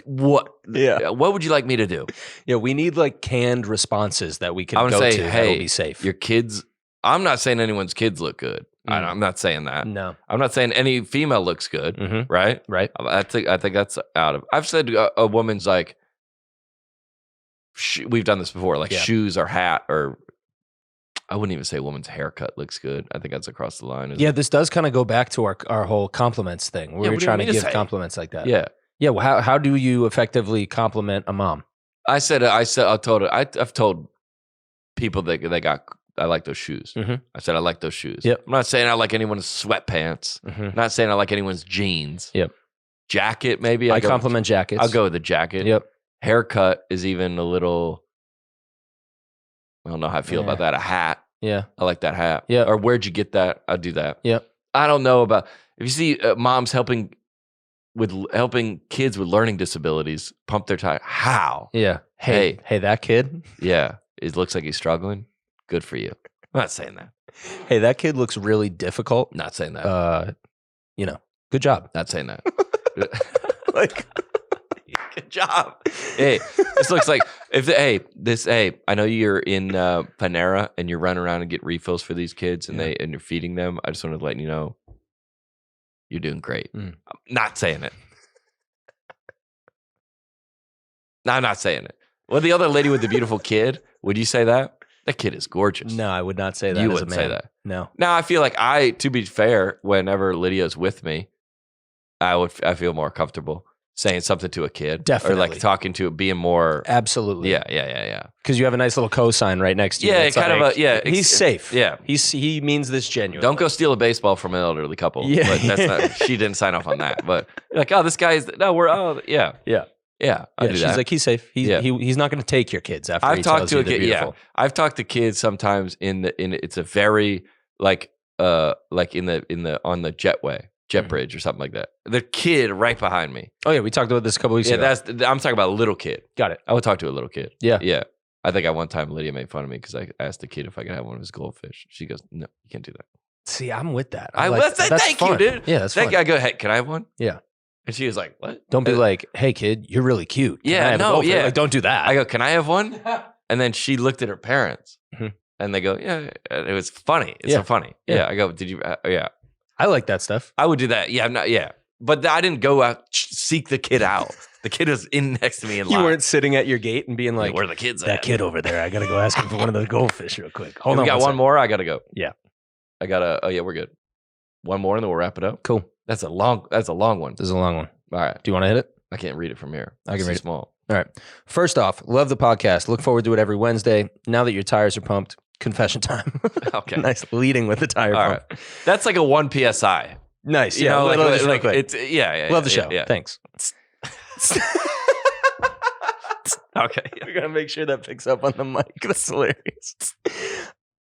What? Yeah. What would you like me to do? Yeah, we need like canned responses that we can I would go say, to that'll hey, be safe. your kids. I'm not saying anyone's kids look good. I'm not saying that. No. I'm not saying any female looks good. Mhm. Right? Right. I think that's out of. I've said a woman's like. We've done this before, like Yeah. shoes or hat, or I wouldn't even say a woman's haircut looks good. I think that's across the line. Yeah, this does kind of go back to our whole compliments thing. Yeah, We what were do you trying want to me to give say? compliments like that. Yeah. Yeah. Well, how do you effectively compliment a mom? I've told people that I like those shoes. Mhm. I said I like those shoes. Yep. I'm not saying I like anyone's sweatpants. Mhm. I'm not saying I like anyone's jeans. Yep. Jacket, maybe. I compliment jackets. I'll go with the jacket. Yep. Haircut is even a little. I don't know how I feel about that. A hat. Yeah. I like that hat. Yeah. Or where'd you get that? I'll do that. Yep. I don't know about if you see moms helping kids with learning disabilities pump their tire. How? Yeah. Hey, that kid. Yeah, it looks like he's struggling. Good for you. I'm not saying that. Hey, that kid looks really difficult. Not saying that. Good job. Not saying that. Like, good job. Hey, this looks like I know you're in Panera and you're running around and get refills for these kids and you're feeding them. I just wanted to let you know you're doing great. Mm. I'm not saying it. No, I'm not saying it. Well, the other lady with the beautiful kid, would you say that? That kid is gorgeous. no, I would not say that. You as wouldn't a say man. that. No. Now, I feel like to be fair, whenever Lydia's with me, I feel more comfortable saying something to a kid. Definitely. Or like talking to it, being more. Absolutely. Yeah. Because you have a nice little cosign right next to you. Yeah, It's kind of he's safe. Yeah. He means this genuinely. Don't go steal a baseball from an elderly couple. Yeah. But that's not, she didn't sign off on that. But like, oh, this guy's, yeah. Yeah. Yeah. I do she's that. like, he's safe. He's not going to take your kids after I've he talked tells to you a they're kid. Yeah. beautiful. I've talked to kids sometimes it's a very like on the jet bridge or something like that. The kid right behind me. Oh, yeah. We talked about this a couple weeks ago. I'm talking about a little kid. Got it. I would talk to a little kid. Yeah. Yeah. I think at one time Lydia made fun of me because I asked the kid if I could have one of his goldfish. She goes, "No, you can't do that." See, I'm with that. Thank fun. you, dude. Yeah, that's Thank fun. you. I go, "Hey, can I have one?" Yeah. And she was like, what? Don't be like, hey, kid, you're really cute. Can I have a go for it? Like, don't do that. I go, can I have one? And then she looked at her parents and they go, yeah. It was funny. It's so funny. Yeah. I go, did you? Yeah. I like that stuff. I would do that. Yeah. I'm not. Yeah. But I didn't go out seek the kid out. The kid was in next to me in line. You weren't sitting at your gate and being like, where are the kids at? That kid over there. I got to go ask him for one of those goldfish real quick. Hold on. We got one more. I got to go. Yeah. I got to. Oh, yeah, we're good. One more and then we'll wrap it up. Cool. That's a long one. This is a long one. All right. Do you want to hit it? I can't read it from here. I can read it. Small. All right. First off, love the podcast. Look forward to it every Wednesday. Now that your tires are pumped, confession time. Okay. Nice leading with the tire pump. Right. That's like a 1 PSI. Nice. You know, like it's love the show. Yeah. Thanks. Okay. We got to make sure that picks up on the mic. That's hilarious.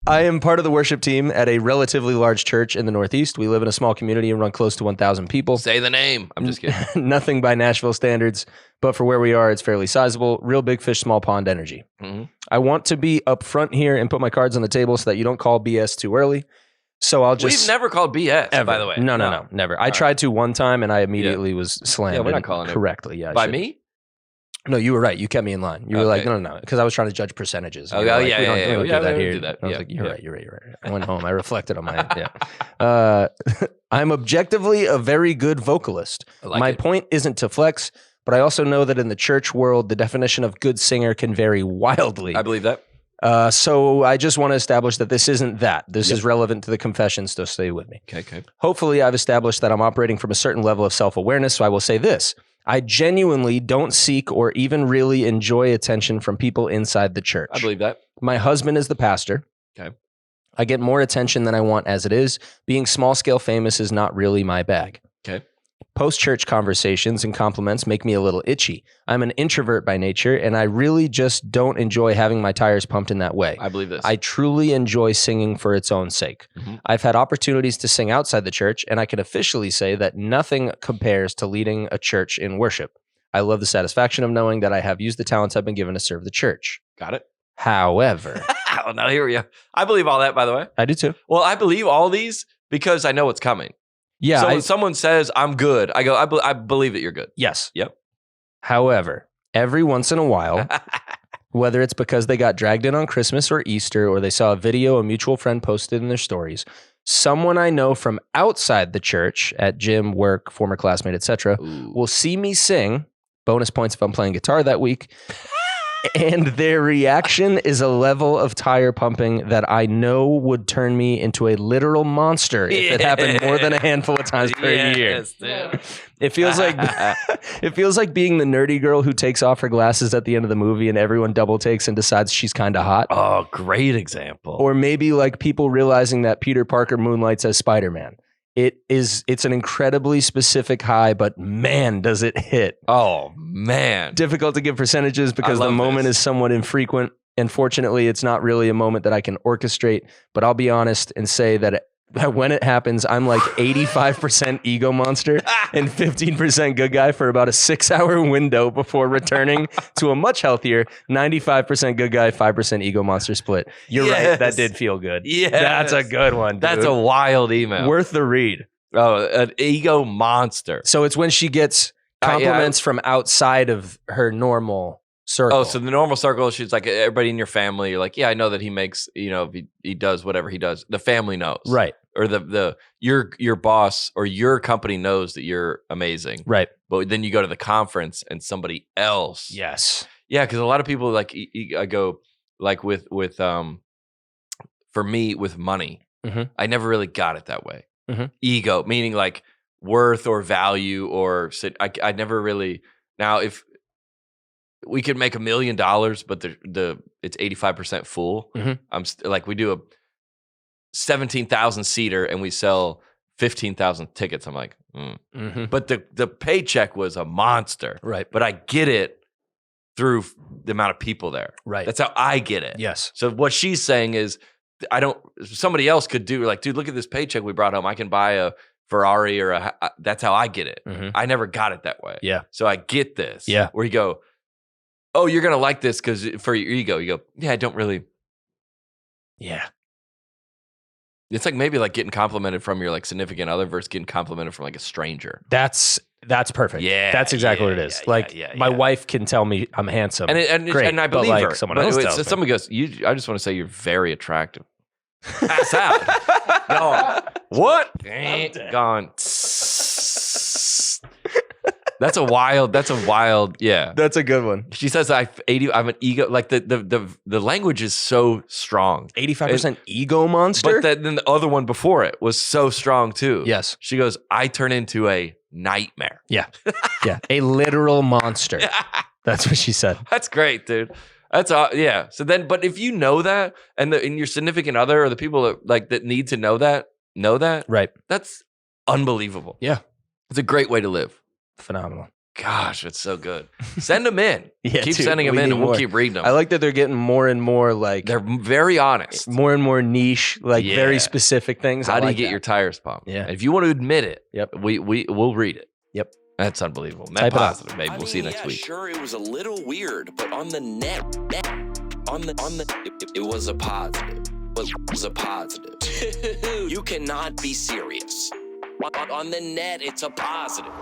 I am part of the worship team at a relatively large church in the Northeast. We live in a small community and run close to 1,000 people. Say the name. I'm just kidding. Nothing by Nashville standards, but for where we are, it's fairly sizable. Real big fish, small pond energy. Mm-hmm. I want to be upfront here and put my cards on the table so that you don't call BS too early. So I'll just... We've never called BS, ever. By the way. No, never. I tried to one time and I immediately was slammed. Yeah, we're not calling correctly. Yeah, by me? No, you were right. You kept me in line. You were like, no, because I was trying to judge percentages. Oh, like, yeah. We don't do that here. Do that. I was like, you're right. I went home. I reflected on my, I'm objectively a very good vocalist. My point isn't to flex, but I also know that in the church world, the definition of good singer can vary wildly. I believe that. So I just want to establish that this isn't that. This is relevant to the confession, so stay with me. Okay. Hopefully, I've established that I'm operating from a certain level of self-awareness, so I will say this. I genuinely don't seek or even really enjoy attention from people inside the church. I believe that. My husband is the pastor. Okay. I get more attention than I want as it is. Being small-scale famous is not really my bag. Okay. Post-church conversations and compliments make me a little itchy. I'm an introvert by nature, and I really just don't enjoy having my tires pumped in that way. I believe this. I truly enjoy singing for its own sake. Mm-hmm. I've had opportunities to sing outside the church, and I can officially say that nothing compares to leading a church in worship. I love the satisfaction of knowing that I have used the talents I've been given to serve the church. Got it. However... Oh, now here we go. I believe all that, by the way. I do too. Well, I believe all these because I know what's coming. Yeah. So when someone says, I'm good, I go, I believe that you're good. Yes. Yep. However, every once in a while, whether it's because they got dragged in on Christmas or Easter, or they saw a video a mutual friend posted in their stories, someone I know from outside the church, at gym, work, former classmate, etc., will see me sing, bonus points if I'm playing guitar that week, and their reaction is a level of tire pumping that I know would turn me into a literal monster if it happened more than a handful of times per year. Dude. It feels like being the nerdy girl who takes off her glasses at the end of the movie and everyone double takes and decides she's kind of hot. Oh, great example. Or maybe like people realizing that Peter Parker moonlights as Spider-Man. It's an incredibly specific high, but man, does it hit. Oh, man. Difficult to give percentages because the moment is somewhat infrequent. And fortunately, it's not really a moment that I can orchestrate. But I'll be honest and say that when it happens, I'm like 85% ego monster and 15% good guy for about a 6-hour window before returning to a much healthier 95% good guy, 5% ego monster split. You're right. That did feel good. Yeah, that's a good one, dude. That's a wild email. Worth the read. Oh, an ego monster. So it's when she gets compliments from outside of her normal circle. Oh, so the normal circle, she's like, everybody in your family, you're like, yeah, I know that he makes, he does whatever he does. The family knows. Right. Or your boss or your company knows that you're amazing. Right. But then you go to the conference and somebody else. Yes. Yeah, because a lot of people like I go like with for me with money, I never really got it that way. Ego, meaning like worth or value or I never really. Now if we could make $1 million, but it's 85% full. I'm like we do a 17,000 seater and we sell 15,000 tickets. I'm like, but the paycheck was a monster, right? But I get it through the amount of people there, right? That's how I get it. Yes. So what she's saying is, somebody else could do like, dude, look at this paycheck we brought home. I can buy a Ferrari or that's how I get it. I never got it that way. Yeah. So I get this. Yeah. Where you go, oh, you're gonna like this because for your ego, you go, yeah, I don't really. Yeah. It's like maybe like getting complimented from your like significant other versus getting complimented from like a stranger. That's perfect. Yeah, That's exactly what it is. My wife can tell me I'm handsome. And I believe but, like, her. someone else tells me. Someone goes, I just want to say you're very attractive. Pass out. Gone. What? Gone. That's a wild, yeah. That's a good one. She says I'm an ego, like the language is so strong. 85% ego monster? But then the other one before it was so strong too. Yes. She goes, I turn into a nightmare. Yeah. Yeah. A literal monster. That's what she said. That's great, dude. That's yeah. So then, but if you know that, and your significant other or the people that need to know that, right? That's unbelievable. Yeah, it's a great way to live. Phenomenal. Gosh, it's so good. Send them in. Yeah, keep sending them in, and we'll keep reading them. I like that they're getting more and more like they're very honest, more and more niche, like very specific things. How do you get your tires pumped? Yeah, if you want to admit it, yep, we'll read it. Yep. That's unbelievable. Net positive, babe. We'll see you next week. Sure, it was a little weird, but on the net, it was a positive. It was a positive. You cannot be serious. On the net, it's a positive.